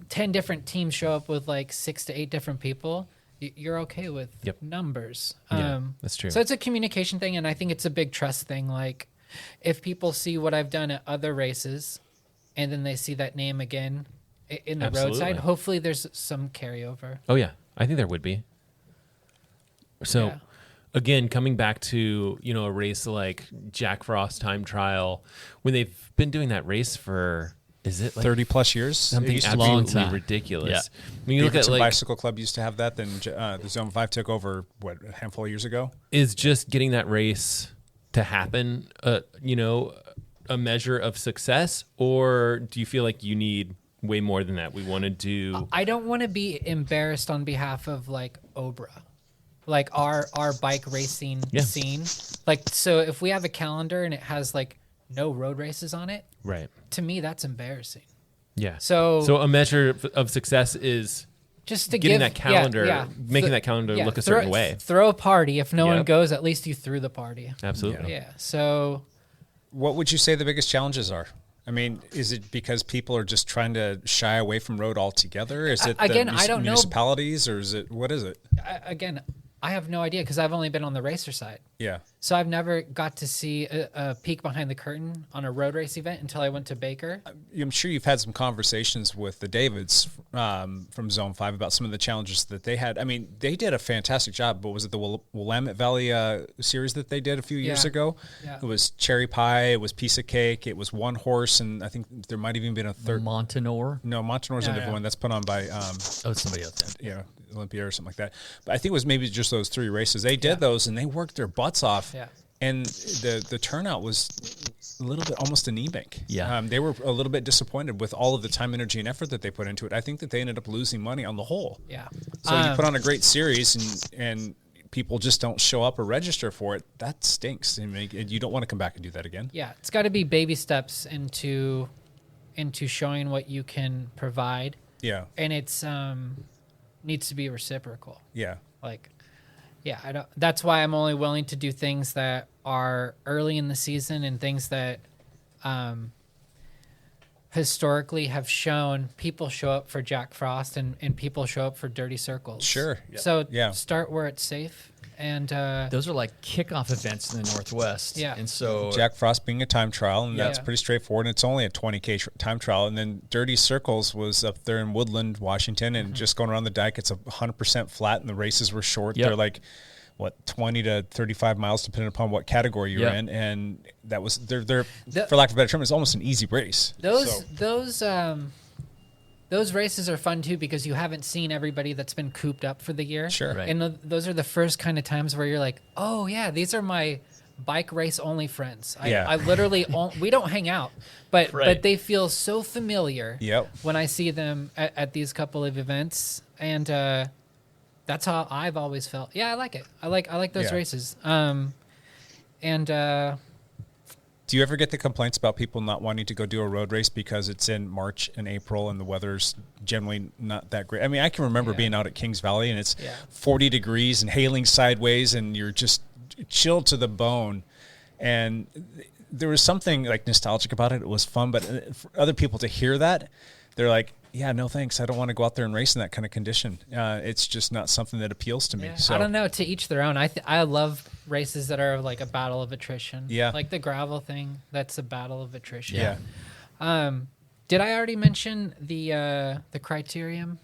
10 different teams show up with like 6 to 8 different people, you're okay with numbers. That's true. So it's a communication thing, and I think it's a big trust thing. Like, if people see what I've done at other races and then they see that name again in the roadside, hopefully there's some carryover. Oh, yeah. I think there would be. So, again, coming back to, a race like Jack Frost Time Trial, when they've been doing that race for... Is it like 30 plus years? Something absolutely ridiculous. Yeah. When you look at Bicycle Club used to have that. Then the Zone 5 took over a handful of years ago. Is just getting that race to happen, a measure of success, or do you feel like you need way more than that? We want to do. I don't want to be embarrassed on behalf of like Obra, like our bike racing scene. Like, so if we have a calendar and it has like no road races on it, right? To me, that's embarrassing. Yeah. So a measure of success is just to getting that calendar, making that calendar look a certain way. Throw a party. If no one goes, at least you threw the party. Absolutely. Yeah. So, what would you say the biggest challenges are? I mean, is it because people are just trying to shy away from road altogether? Is it again? I don't know. Municipalities, or is it what is it? Again, I have no idea because I've only been on the racer side. Yeah. So I've never got to see a peek behind the curtain on a road race event until I went to Baker. I'm sure you've had some conversations with the Davids from Zone 5 about some of the challenges that they had. I mean, they did a fantastic job, but was it the Willamette Valley series that they did a few years ago? Yeah. It was Cherry Pie, it was Piece of Cake, it was One Horse, and I think there might have even been a third. Montanore? No, Montanore's a different one. That's put on by... somebody else. Yeah, Olympia or something like that. But I think it was maybe just those 3 races. They did those, and they worked their butts off. Yeah. And the turnout was a little bit almost anemic. Yeah. They were a little bit disappointed with all of the time, energy, and effort that they put into it. I think that they ended up losing money on the whole. Yeah. So you put on a great series and people just don't show up or register for it. That stinks. And you don't want to come back and do that again. Yeah. It's got to be baby steps into showing what you can provide. Yeah. And it's needs to be reciprocal. Yeah. Like, yeah, that's why I'm only willing to do things that are early in the season and things that historically have shown people show up for Jack Frost and people show up for Dirty Circles. Sure. So start where it's safe. And those are like kickoff events in the Northwest. Yeah. And so Jack Frost being a time trial, and that's pretty straightforward. And it's only a 20K time trial. And then Dirty Circles was up there in Woodland, Washington, and just going around the dike. It's 100% flat, and the races were short. Yep. They're like, 20 to 35 miles, depending upon what category you're in. And that was, they're for lack of a better term, it's almost an easy race. Those races are fun too because you haven't seen everybody that's been cooped up for the year. Sure. Right. And those are the first kind of times where you're like, oh yeah, these are my bike race only friends. I literally, we don't hang out, but they feel so familiar when I see them at these couple of events. And that's how I've always felt. Yeah, I like it. I like those races. Do you ever get the complaints about people not wanting to go do a road race because it's in March and April and the weather's generally not that great? I mean, I can remember being out at Kings Valley and it's 40 degrees and hailing sideways and you're just chilled to the bone. And there was something like nostalgic about it. It was fun, but for other people to hear that, they're like, yeah, no thanks. I don't want to go out there and race in that kind of condition. It's just not something that appeals to me. Yeah. So I don't know. To each their own. I love races that are like a battle of attrition. Yeah. Like the gravel thing. That's a battle of attrition. Yeah. Did I already mention the criterium?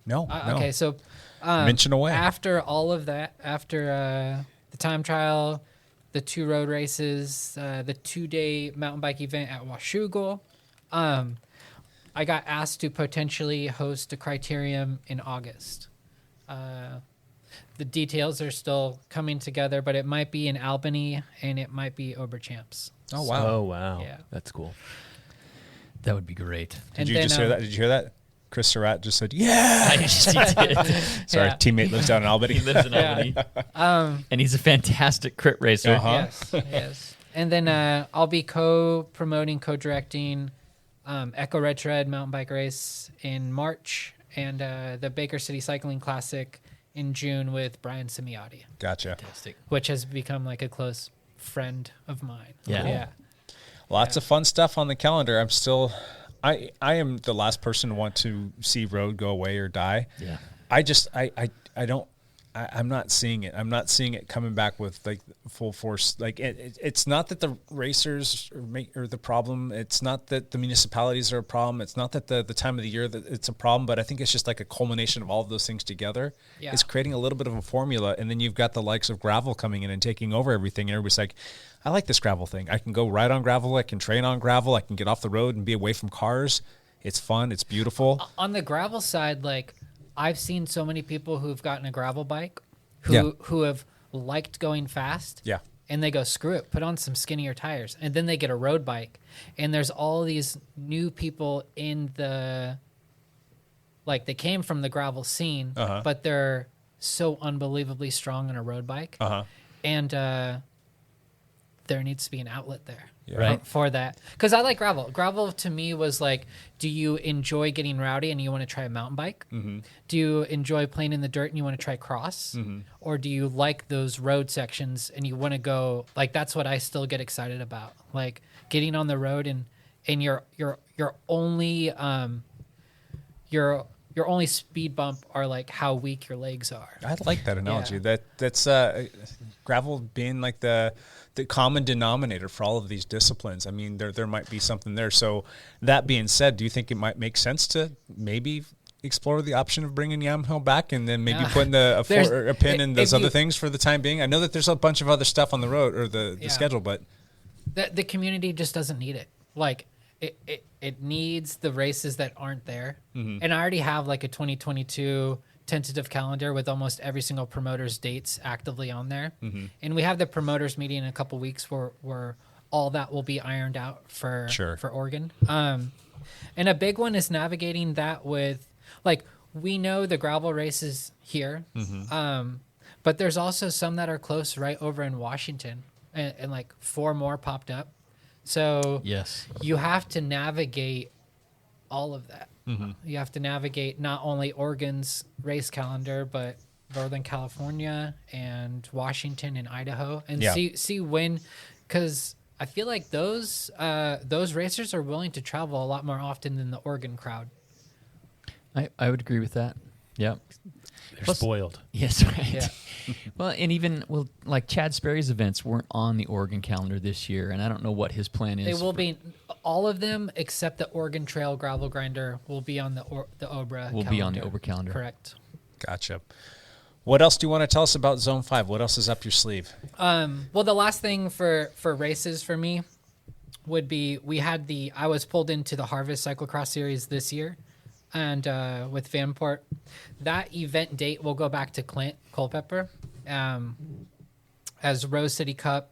No. Okay, so mention away. After all of that, after the time trial, the 2 road races, the 2-day mountain bike event at Washougal, I got asked to potentially host a criterium in August. The details are still coming together, but it might be in Albany and it might be Oberchamps. Oh, wow. Oh, wow. Yeah. That's cool. that would be great. Did you just hear that? Did you hear that? Chris Surratt just said, yeah. I just did. Sorry, teammate lives down in Albany. He lives in Albany. And he's a fantastic crit racer. Yes, yes. And then I'll be co-promoting, co-directing Echo Red Tread mountain bike race in March and the Baker City Cycling Classic in June with Brian Simiotti. Gotcha. Fantastic. Which has become like a close friend of mine. Yeah. Yeah. Lots of fun stuff on the calendar. I'm still... I am the last person to want to see road go away or die. Yeah. I'm not seeing it. I'm not seeing it coming back with like full force. Like it's not that the racers are the problem. It's not that the municipalities are a problem. It's not that the time of the year that it's a problem, but I think it's just like a culmination of all of those things together. Yeah. It's creating a little bit of a formula. And then you've got the likes of gravel coming in and taking over everything. And everybody's like, I like this gravel thing. I can go ride on gravel. I can train on gravel. I can get off the road and be away from cars. It's fun. It's beautiful. On the gravel side, like I've seen so many people who've gotten a gravel bike who have liked going fast. Yeah. And they go, screw it, put on some skinnier tires. And then they get a road bike. And there's all these new people in the, like they came from the gravel scene, but they're so unbelievably strong on a road bike. And there needs to be an outlet there. Yeah. Right. For that. Because I like gravel. Gravel to me was like, do you enjoy getting rowdy and you want to try a mountain bike? Mm-hmm. Do you enjoy playing in the dirt and you want to try cross? Mm-hmm. Or do you like those road sections and you want to go, like that's what I still get excited about. Like getting on the road and you're only you're your only speed bump are like how weak your legs are. I like that analogy. That's gravel being like the common denominator for all of these disciplines. I mean, there might be something there. So that being said, do you think it might make sense to maybe explore the option of bringing Yamhill back and then maybe putting a pin in those other things for the time being? I know that there's a bunch of other stuff on the road or the schedule, but the community just doesn't need it. Like it needs the races that aren't there. Mm-hmm. And I already have like a 2022 tentative calendar with almost every single promoter's dates actively on there. Mm-hmm. And we have the promoters meeting in a couple weeks where all that will be ironed out for Oregon. And a big one is navigating that with, like, we know the gravel races here, but there's also some that are close right over in Washington, and like 4 more popped up. So you have to navigate all of that. Mm-hmm. You have to navigate not only Oregon's race calendar, but Northern California and Washington and Idaho, and see when, because I feel like those racers are willing to travel a lot more often than the Oregon crowd. I would agree with that. Yeah. They're spoiled. Yes, right. Yeah. Well, and even like Chad Sperry's events weren't on the Oregon calendar this year, and I don't know what his plan is. They will be all of them except the Oregon Trail Gravel Grinder will be on the OBRA. Will be on the OBRA calendar. Correct. Gotcha. What else do you want to tell us about Zone 5? What else is up your sleeve? Well, the last thing for races for me would be I was pulled into the Harvest Cyclocross Series this year. And with Vanport, that event date will go back to Clint Culpepper as Rose City Cup.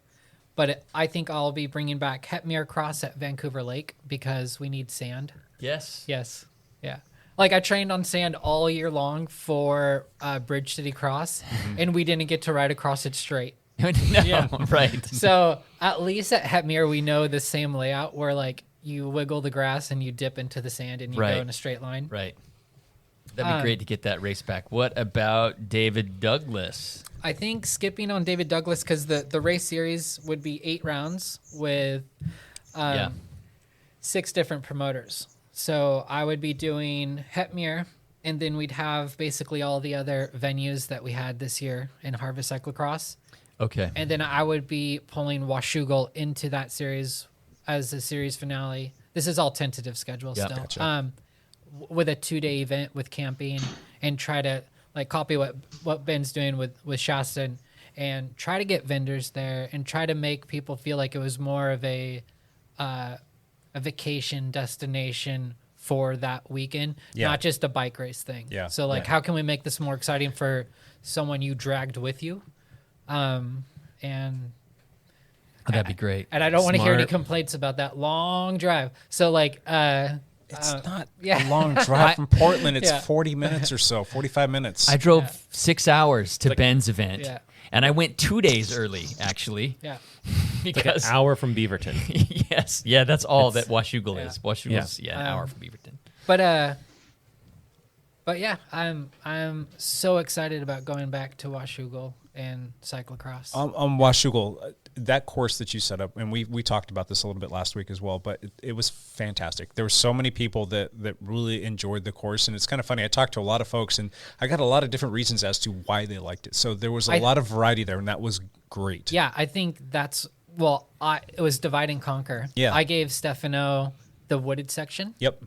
But I think I'll be bringing back Hetmere Cross at Vancouver Lake because we need sand. Yes. Yeah. Like I trained on sand all year long for Bridge City Cross, and we didn't get to ride across it straight. Right. So at least at Hetmere, we know the same layout where like you wiggle the grass and you dip into the sand and you go in a straight line. Right. That'd be great to get that race back. What about David Douglas? I think skipping on David Douglas because the race series would be 8 rounds with 6 different promoters. So I would be doing Hetmere, and then we'd have basically all the other venues that we had this year in Harvest Cyclocross. Okay. And then I would be pulling Washougal into that series as the series finale. This is all tentative schedule still. Gotcha. With a 2-day event with camping, and try to like copy what Ben's doing with Shasta and try to get vendors there and try to make people feel like it was more of a vacation destination for that weekend, not just a bike race thing. Yeah. So like, how can we make this more exciting for someone you dragged with you? And that'd be great. And I don't want to hear any complaints about that long drive. So like, it's not a long drive from Portland. It's 40 minutes or so, 45 minutes. I drove 6 hours to Ben's event, and I went 2 days early, actually. Yeah. Because like an hour from Beaverton. Yes. Yeah, that's all that Washougal is. Washougal's an hour from Beaverton. But yeah, I'm so excited about going back to Washougal and cyclocross. On Washougal, that course that you set up, and we talked about this a little bit last week as well, but it was fantastic. There were so many people that really enjoyed the course, and it's kind of funny. I talked to a lot of folks, and I got a lot of different reasons as to why they liked it. So there was a lot of variety there, and that was great. Yeah, I think that's, it was divide and conquer. Yeah. I gave Stefano the wooded section. Yep.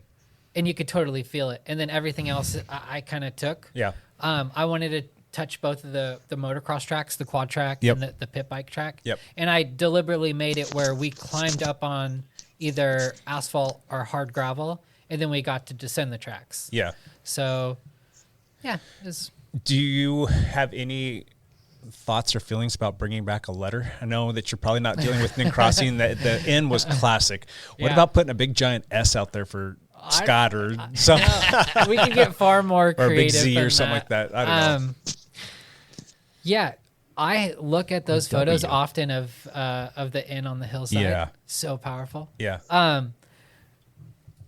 And you could totally feel it. And then everything else I kind of took. Yeah. I wanted to touch both of the motocross tracks, the quad track and the pit bike track. Yep. And I deliberately made it where we climbed up on either asphalt or hard gravel, and then we got to descend the tracks. Yeah. So, yeah. Do you have any thoughts or feelings about bringing back a letter? I know that you're probably not dealing with Nick Crossing. The end was classic. What about putting a big giant S out there for Scott or something? We can get far more creative. Or a big Z or something like that. I don't know. Yeah, I look at those photos often of the inn on the hillside. Yeah. So powerful. Yeah.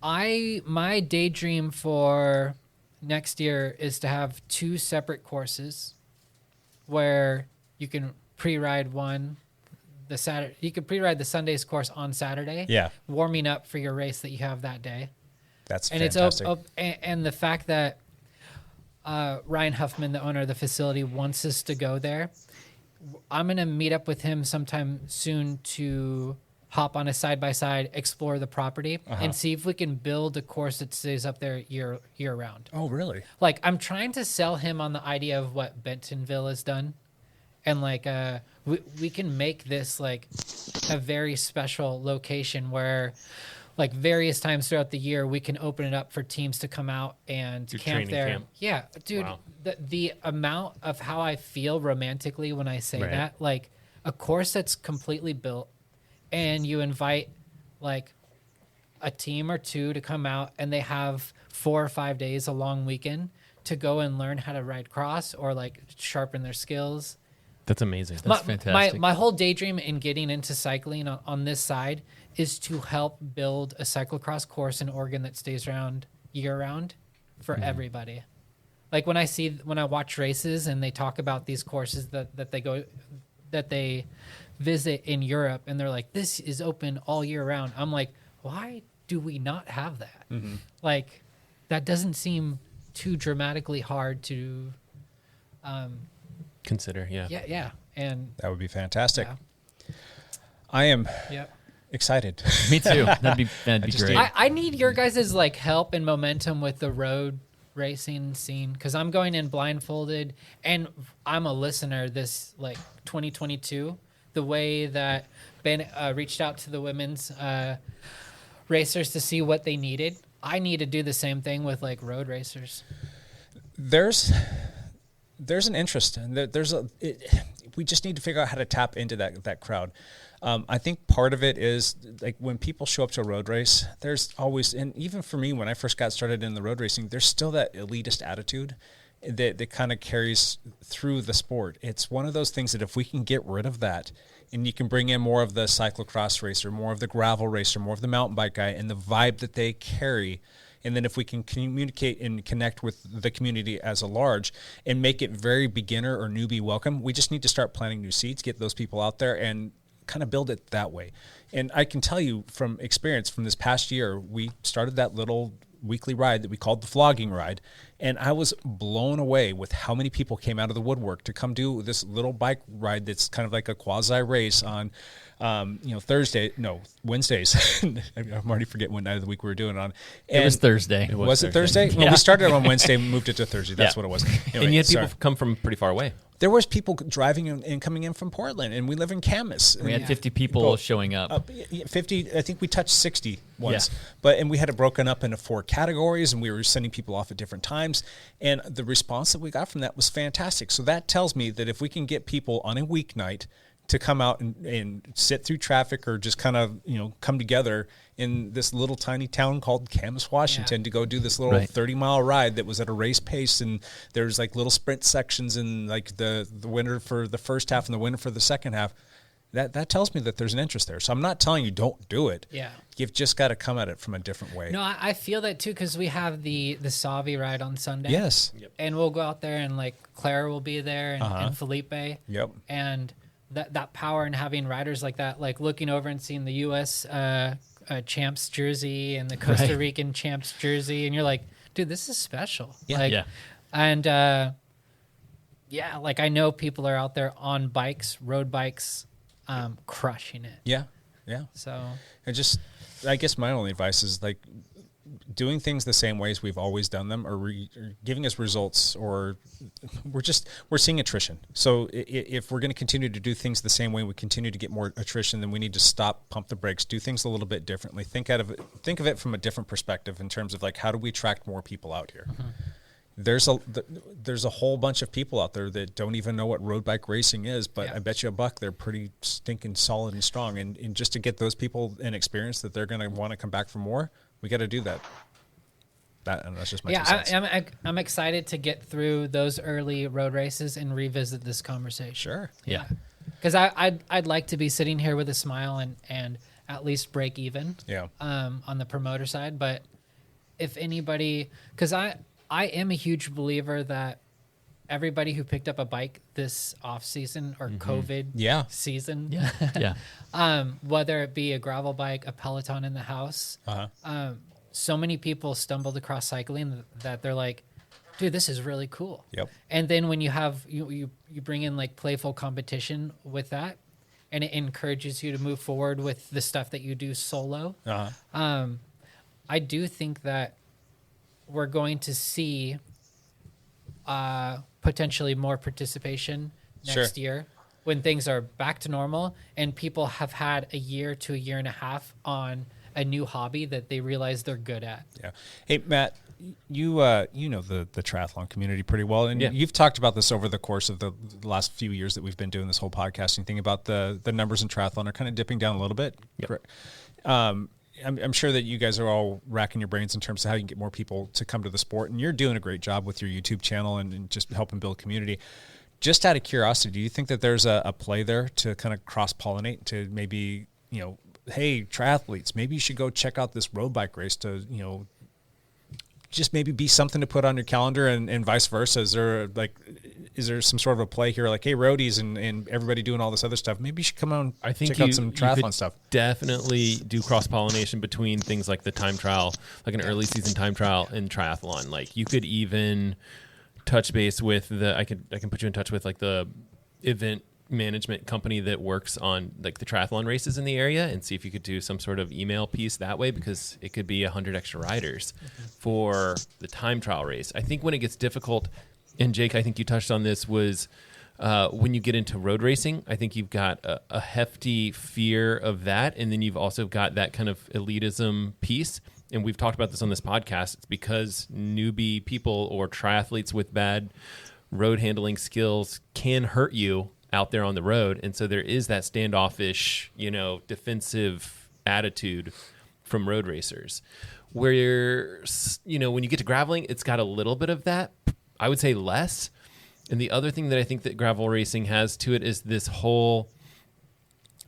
My daydream for next year is to have 2 separate courses where you can pre-ride you could pre-ride the Sunday's course on Saturday. Yeah. Warming up for your race that you have that day. That's and fantastic. And the fact that Ryan Huffman, the owner of the facility, wants us to go there. I'm going to meet up with him sometime soon to hop on a side-by-side, explore the property, and see if we can build a course that stays up there year round. Oh, really? Like, I'm trying to sell him on the idea of what Bentonville has done. And, like, we can make this, like, a very special location where, like, various times throughout the year, we can open it up for teams to come out and camp there. Camp. Yeah, dude, wow. The amount of how I feel romantically when I say that, like, a course that's completely built, and you invite, like, a team or two to come out, and they have 4 or 5 days, a long weekend, to go and learn how to ride cross or, like, sharpen their skills. That's amazing. That's fantastic. My whole daydream in getting into cycling on this side is to help build a cyclocross course in Oregon that stays around year-round for everybody. Like, when I watch races and they talk about these courses that they visit in Europe, and they're like, this is open all year round. I'm like, why do we not have that? Like, that doesn't seem too dramatically hard to consider. Yeah. And that would be fantastic. I am excited. Me too. That'd be great. I need your guys' like help and momentum with the road racing scene, because I'm going in blindfolded, and I'm a listener this, like, 2022. The way that Ben reached out to the women's racers to see what they needed, I need to do the same thing with, like, road racers. There's an interest, and we just need to figure out how to tap into that crowd. I think part of it is, like, when people show up to a road race, there's always, and even for me, when I first got started in the road racing, there's still that elitist attitude that kind of carries through the sport. It's one of those things that if we can get rid of that, and you can bring in more of the cyclocross racer, more of the gravel racer, more of the mountain bike guy, and the vibe that they carry, and then if we can communicate and connect with the community as a large and make it very beginner or newbie welcome, we just need to start planting new seeds, get those people out there, and kind of build it that way. And I can tell you from experience from this past year, we started that little weekly ride that we called the flogging ride, and I was blown away with how many people came out of the woodwork to come do this little bike ride that's kind of like a quasi race on Wednesdays. I'm already forgetting what night of the week we were doing it on. And it was Thursday. Was it Thursday? Well, we started on Wednesday and moved it to Thursday. That's what it was. Anyway, and you had people come from pretty far away. There was people driving and coming in from Portland, and we live in Camas. We had 50 people showing up. 50, I think we touched 60 once. Yeah. And we had it broken up into 4 categories, and we were sending people off at different times. And the response that we got from that was fantastic. So that tells me that if we can get people on a weeknight to come out and sit through traffic, or just kind of, come together in this little tiny town called Camas, Washington, to go do this little 30-mile ride that was at a race pace, and there's like little sprint sections, and like the winner for the first half and the winner for the second half. That tells me that there's an interest there. So I'm not telling you don't do it. Yeah. You've just got to come at it from a different way. No, I feel that too, because we have the Savi ride on Sunday. Yes. Yep. And we'll go out there, and like Claire will be there, and Felipe. Yep. And that power in having riders like that, like looking over and seeing the U.S. champs jersey and the Costa Rican champs jersey, and you're like, dude, this is special. Yeah. And like, I know people are out there on bikes, road bikes, crushing it. Yeah. So I guess my only advice is, like, doing things the same ways we've always done them, or giving us results, or we're seeing attrition. So if we're going to continue to do things the same way, we continue to get more attrition, then we need to stop, pump the brakes, do things a little bit differently. Think of it from a different perspective in terms of, like, how do we attract more people out here? There's a whole bunch of people out there that don't even know what road bike racing is, but I bet you $1 they're pretty stinking solid and strong. And just to get those people an experience that they're going to want to come back for more, we got to do that. And that's just my 2 cents. I'm excited to get through those early road races and revisit this conversation. Sure. Yeah. Because I'd like to be sitting here with a smile and at least break even. Yeah. On the promoter side, but if anybody, because I am a huge believer that everybody who picked up a bike this off season or COVID season, whether it be a gravel bike, a Peloton in the house, so many people stumbled across cycling that they're like, dude, this is really cool. Yep. And then when you have you bring in like playful competition with that, and it encourages you to move forward with the stuff that you do solo. I do think that we're going to see potentially more participation next year when things are back to normal and people have had a year to a year and a half on a new hobby that they realize they're good at. Yeah. Hey, Matt, you know the triathlon community pretty well, and you've talked about this over the course of the last few years that we've been doing this whole podcasting thing about the numbers in triathlon are kind of dipping down a little bit. Yep. I'm sure that you guys are all racking your brains in terms of how you can get more people to come to the sport, and you're doing a great job with your YouTube channel and just helping build community. Just out of curiosity, do you think that there's a play there to kind of cross-pollinate to maybe, hey, triathletes, maybe you should go check out this road bike race to, just maybe be something to put on your calendar and vice versa? Is there some sort of a play here like, hey, roadies and everybody doing all this other stuff, maybe you should come on and check out some triathlon stuff? Definitely do cross-pollination between things like the time trial, like an early season time trial and triathlon. Like you could even touch base with I can put you in touch with like the event management company that works on like the triathlon races in the area and see if you could do some sort of email piece that way, because it could be 100 extra riders for the time trial race. I think when it gets difficult, and Jake, I think you touched on this, was when you get into road racing, I think you've got a hefty fear of that. And then you've also got that kind of elitism piece. And we've talked about this on this podcast. It's because newbie people or triathletes with bad road handling skills can hurt you out there on the road. And so there is that standoffish, defensive attitude from road racers where, when you get to graveling, it's got a little bit of that. I would say less. And the other thing that I think that gravel racing has to it is this whole,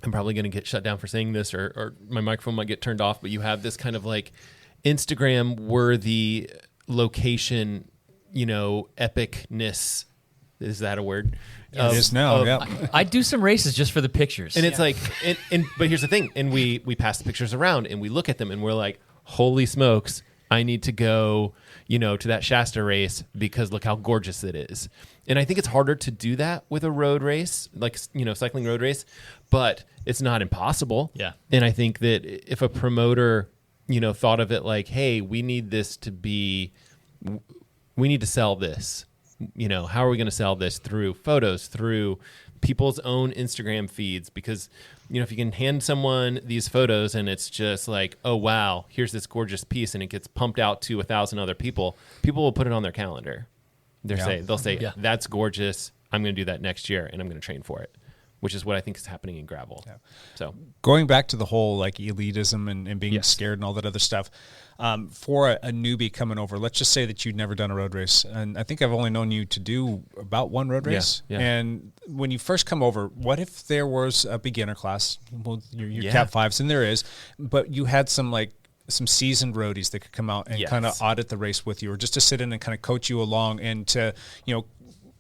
I'm probably going to get shut down for saying this or my microphone might get turned off, but you have this kind of like Instagram worthy location, epicness. Is that a word? It is now. Yeah. I do some races just for the pictures. And it's like, but here's the thing. And we pass the pictures around and we look at them and we're like, holy smokes, I need to go, to that Shasta race because look how gorgeous it is. And I think it's harder to do that with a road race, like, cycling road race, but it's not impossible. Yeah. And I think that if a promoter, thought of it like, hey, we need to sell this. How are we going to sell this? Through photos, through people's own Instagram feeds? Because, if you can hand someone these photos and it's just like, oh, wow, here's this gorgeous piece and it gets pumped out to 1,000 other people will put it on their calendar. They'll say, that's gorgeous. I'm going to do that next year and I'm going to train for it, which is what I think is happening in gravel. Yeah. So going back to the whole like elitism and being scared and all that other stuff, for a newbie coming over, let's just say that you'd never done a road race. And I think I've only known you to do about one road race. Yeah. And when you first come over, what if there was a beginner class? Well, your Cat 5s, and there is, but you had some seasoned roadies that could come out and kind of audit the race with you, or just to sit in and kind of coach you along and to,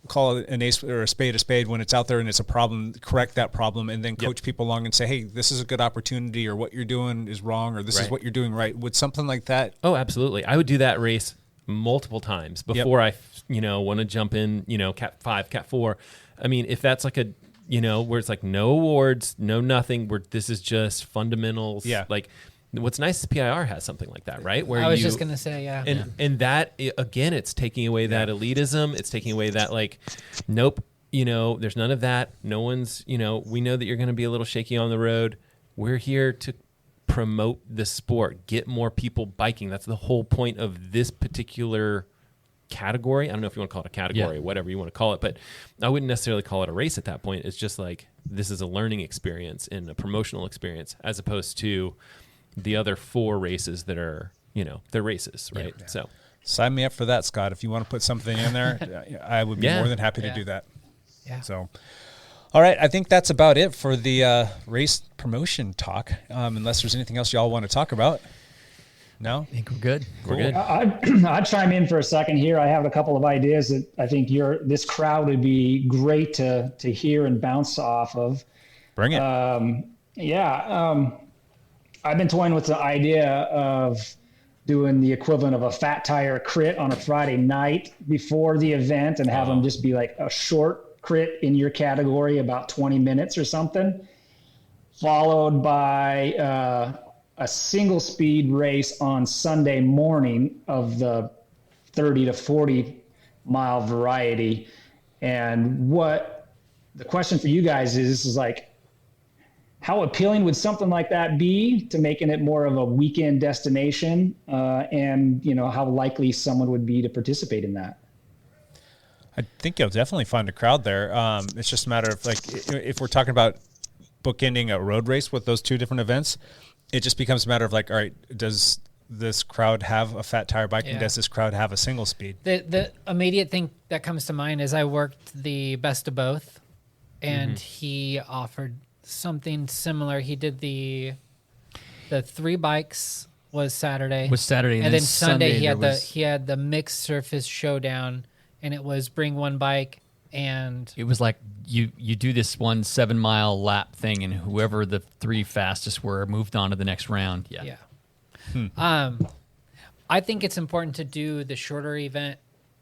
call it an ace or a spade when it's out there and it's a problem, correct that problem, and then coach people along and say, hey, this is a good opportunity, or what you're doing is wrong, or this is what you're doing right. Would something like that? Oh, absolutely. I would do that race multiple times before I, want to jump in, Cat 5, Cat 4. I mean, if that's like a, where it's like no awards, no nothing, where this is just fundamentals. Yeah. Like, what's nice is PIR has something like that, right? Where I was just going to say, And that, again, it's taking away that elitism. It's taking away that, like, nope, there's none of that. No one's, we know that you're going to be a little shaky on the road. We're here to promote the sport, get more people biking. That's the whole point of this particular category. I don't know if you want to call it a category, whatever you want to call it, but I wouldn't necessarily call it a race at that point. It's just like, this is a learning experience and a promotional experience, as opposed to the other 4 races that are, they're races, right? Yeah. So sign me up for that, Scott. If you want to put something in there, I would be more than happy to do that. Yeah. So, all right. I think that's about it for the race promotion talk. Unless there's anything else y'all want to talk about. No? I think we're good. Cool. We're good. I'd chime in for a second here. I have a couple of ideas that I think this crowd would be great to hear and bounce off of. Bring it. I've been toying with the idea of doing the equivalent of a fat tire crit on a Friday night before the event and have them just be like a short crit in your category, about 20 minutes or something, followed by a single speed race on Sunday morning of the 30 to 40 mile variety. And what the question for you guys is like, how appealing would something like that be to making it more of a weekend destination? And, you know, how likely someone would be to participate in that? I think you'll definitely find a crowd there. It's just a matter of, like, if we're talking about bookending a road race with those two different events, it just becomes a matter of, like, all right, does this crowd have a fat tire bike and does this crowd have a single speed? The immediate thing that comes to mind is I worked the best of both, and he offered something similar. He did the 3 bikes was Saturday. And then Sunday he had the mixed surface showdown, and it was bring one bike, and it was like you do this 7 mile lap thing, and whoever the 3 fastest were moved on to the next round. Yeah. I think it's important to do the shorter event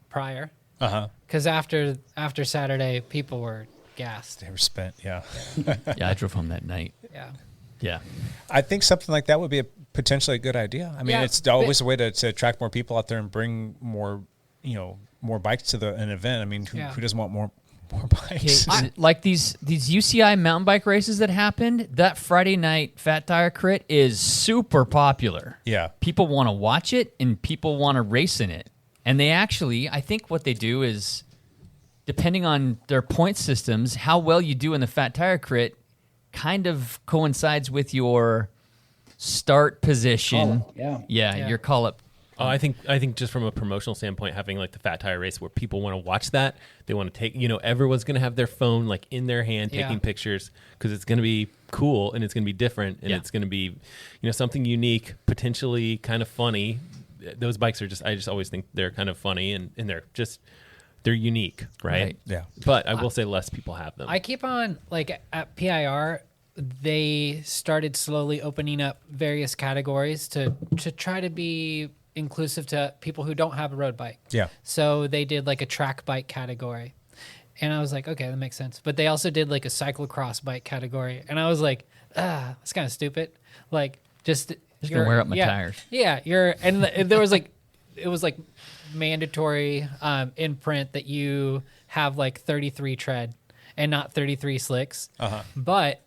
prior. Because after Saturday, people were gassed. They were spent, yeah. Yeah, I drove home that night. Yeah. I think something like that would be potentially a good idea. I mean, it's always a way to attract more people out there and bring more bikes to an event. I mean, who doesn't want more bikes? Like these UCI mountain bike races that happened, that Friday night Fat Tire Crit is super popular. Yeah. People want to watch it and people want to race in it. And they actually, I think what they do is, depending on their point systems, how well you do in the Fat Tire Crit kind of coincides with your start position. Your call-up. I think just from a promotional standpoint, having like the Fat Tire race where people want to watch that, they want to take, everyone's going to have their phone like in their hand taking pictures because it's going to be cool and it's going to be different and it's going to be, something unique, potentially kind of funny. Those bikes are I just always think they're kind of funny and they're unique, right? Yeah. But I will say less people have them. I keep on, like, at PIR, they started slowly opening up various categories to try to be inclusive to people who don't have a road bike. Yeah. So they did like a track bike category. And I was like, okay, that makes sense. But they also did like a cyclocross bike category. And I was like, that's kind of stupid. Like, just gonna wear up my tires. Yeah, and there was like, it was like mandatory in print that you have like 33 tread and not 33 slicks. But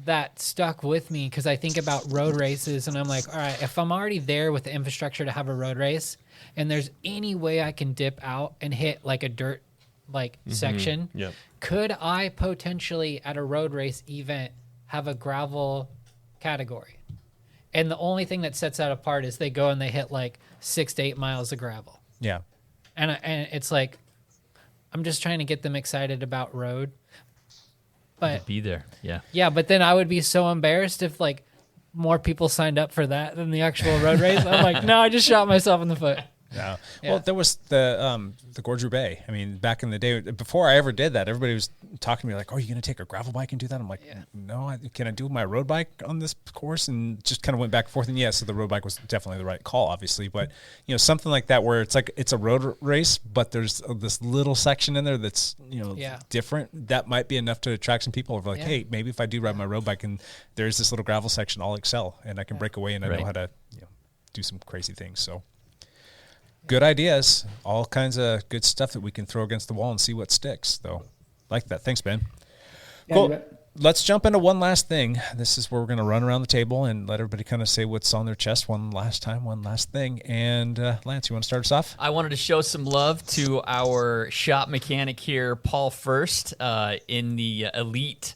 that stuck with me because I think about road races and I'm like, all right, if I'm already there with the infrastructure to have a road race and there's any way I can dip out and hit like a dirt section, could I potentially at a road race event have a gravel category? And the only thing that sets that apart is they go and they hit like 6 to 8 miles of gravel. Yeah. And it's like, I'm just trying to get them excited about road. But be there. Yeah. Yeah, but then I would be so embarrassed if like more people signed up for that than the actual road race. I'm like, no, I just shot myself in the foot. Yeah. Well, there was the Gorge Bay. I mean, back in the day, before I ever did that, everybody was talking to me like, "Oh, are you going to take a gravel bike and do that?" I'm like, "No, can I do my road bike on this course?" And just kind of went back and forth. And so the road bike was definitely the right call, obviously. But something like that where it's like it's a road race, but there's this little section in there that's different. That might be enough to attract some people. Like, hey, maybe if I do ride my road bike and there's this little gravel section, I'll excel and I can break away and I know how to do some crazy things. So. Good ideas, all kinds of good stuff that we can throw against the wall and see what sticks, though. Like that. Thanks, Ben. Cool. Let's jump into one last thing. This is where we're going to run around the table and let everybody kind of say what's on their chest one last thing. And Lance, you want to start us off? I wanted to show some love to our shop mechanic here, Paul First, in the elite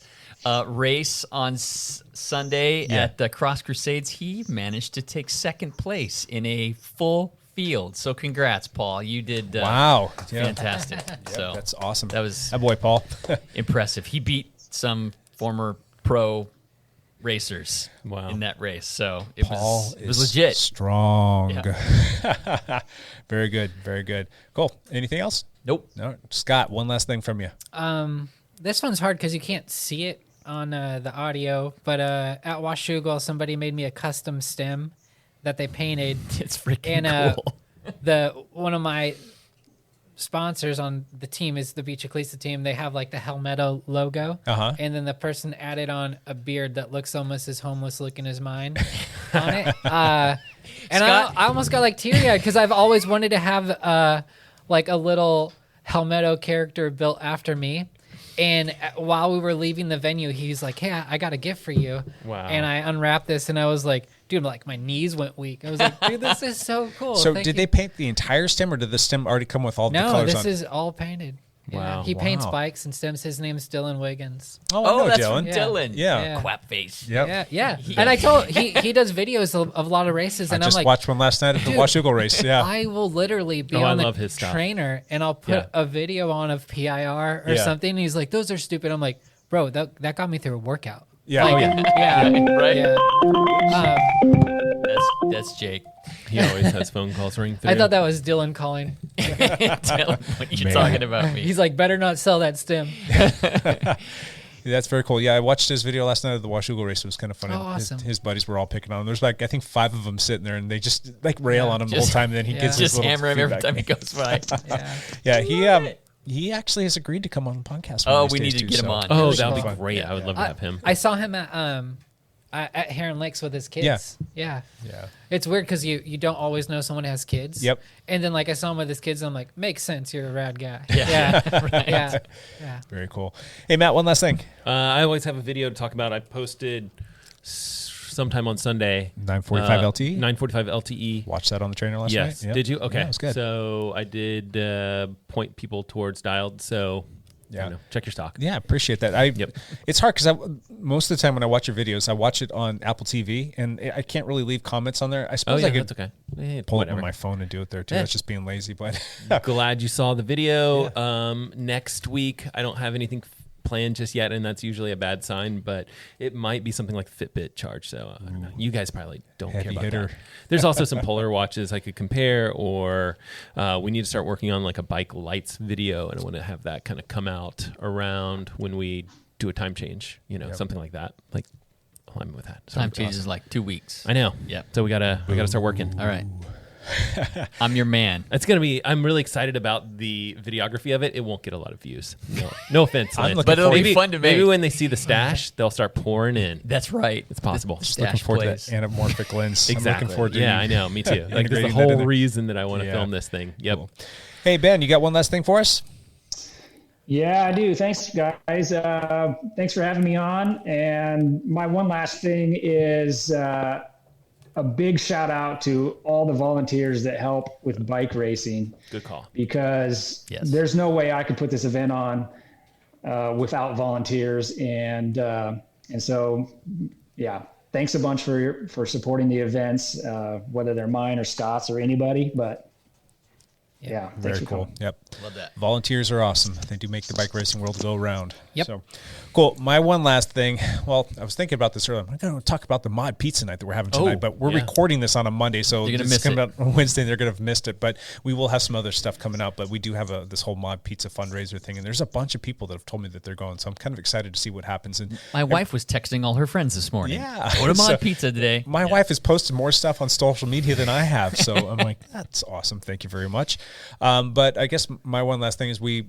race on Sunday at the Cross Crusades. He managed to take second place in a full field. So congrats, Paul. You did fantastic. So that's awesome. That was that boy, Paul. Impressive. He beat some former pro racers in that race. So it was legit. Strong. Yeah. Very good. Very good. Cool. Anything else? Nope. No. Scott, one last thing from you. This one's hard because you can't see it on the audio, but at Washougal, somebody made me a custom stem that they painted. It's freaking cool. One of my sponsors on the team is the Beach Ecclesia team. They have like the Helmetto logo, and then the person added on a beard that looks almost as homeless looking as mine on it. And I almost got like teary-eyed because I've always wanted to have like a little Helmetto character built after me. And while we were leaving the venue, he's like, "Hey, I got a gift for you." Wow. And I unwrapped this, and I was like, "Dude, like my knees went weak." I was like, "Dude, this is so cool." So did they paint the entire stem, or did the stem already come with all the colors on it? No, this is all painted. Yeah. Wow. He paints bikes and stems. His name's Dylan Wiggins. Oh, that's Dylan. from Dylan. Yeah. Quap face. Yep. Yeah. And I told he does videos of a lot of races, and I just I'm like, watched one last night at the Washougal race. Yeah. I will literally be on love the his stuff. trainer, and I'll put a video on of PIR or something. And he's like, "Those are stupid." I'm like, "Bro, that got me through a workout." Yeah. Like, Right. Yeah. That's Jake. He always has phone calls ring through. I thought that was Dylan calling. Tell him what you're talking about me. He's like, "Better not sell that stem." That's very cool. Yeah, I watched his video last night of the Washougal race. It was kind of funny. Oh, awesome. His buddies were all picking on him. There's like, I think 5 of them sitting there, and they just like rail on him the whole time. And then he gets his just little hammer him every feedback. time he goes by. He actually has agreed to come on the podcast. Oh, we need to get him on. Oh, that would be great. I would love to have him. I saw him at Heron Lakes with his kids. Yeah. It's weird because you don't always know someone has kids. Yep. And then like I saw him with his kids, and I'm like, makes sense. You're a rad guy. Right. Yeah. Very cool. Hey, Matt, one last thing. I always have a video to talk about. I posted sometime on Sunday. 945 LTE? 945 LTE. Watched that on the trainer last Yes. night. Yep. Did you? Okay. Yeah, it was good. So I did point people towards dialed. So check your stock. Yeah, appreciate that. It's hard because most of the time when I watch your videos, I watch it on Apple TV, and I can't really leave comments on there. I suppose I could that's okay. pull it on my phone and do it there too. That's just being lazy. But glad you saw the video. Next week, I don't have anything planned just yet, and that's usually a bad sign, but it might be something like Fitbit charge. So I don't know. You guys probably don't care about that. There's also some Polar watches I could compare, or we need to start working on like a bike lights video, and I want to have that kind of come out around when we do a time change, something like that. Like, I'm with that. So time change is like 2 weeks. I know. Yep. So we gotta start working. All right. I'm your man. It's gonna be. I'm really excited about the videography of it. It won't get a lot of views. No offense, Lance, but it'll be fun to make. Maybe when they see the stash, they'll start pouring in. That's right. It's possible. Just looking forward to that anamorphic lens. Exactly. I'm looking forward to I know. Me too. Like there's the whole reason that I want to film this thing. Yep. Cool. Hey Ben, you got one last thing for us? Yeah, I do. Thanks, guys. Thanks for having me on. And my one last thing is a big shout out to all the volunteers that help with bike racing. Good call. Because there's no way I could put this event on without volunteers. And so, thanks a bunch for supporting the events, whether they're mine or Scott's or anybody. But very cool. Yep. Love that. Volunteers are awesome. They do make the bike racing world go round. Yep. So cool. My one last thing. Well, I was thinking about this earlier. I'm going to talk about the mod pizza night that we're having tonight, but we're recording this on a Monday, so they're this is coming out on Wednesday. They're going to have missed it, but we will have some other stuff coming out. But we do have this whole mod pizza fundraiser thing, and there's a bunch of people that have told me that they're going. So I'm kind of excited to see what happens. And my wife was texting all her friends this morning. Yeah. Go to mod pizza today. My wife has posted more stuff on social media than I have, so I'm like, that's awesome. Thank you very much. But I guess my one last thing is we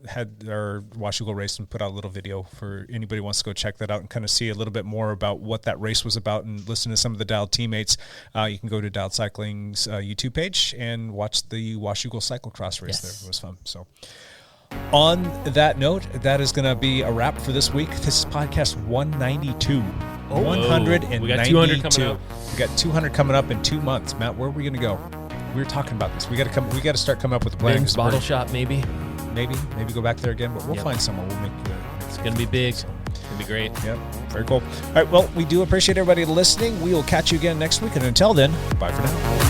had our Washougal race and put out a little video for anybody who wants to go check that out and kind of see a little bit more about what that race was about and listen to some of the Dialed teammates. You can go to Dialed Cycling's YouTube page and watch the Washougal cyclocross race there. It was fun. So on that note, that is going to be a wrap for this week. This is podcast 192. 192. We got 200 coming up. We got 200 coming up in 2 months. Matt, where are we going to go? We were talking about this. We got to start coming up with a plan. Bing's Bottle Shop, maybe go back there again. But we'll find someone. We'll make it's going to be big. It's going to be great. Yep. Very cool. All right. Well, we do appreciate everybody listening. We will catch you again next week. And until then, bye for now.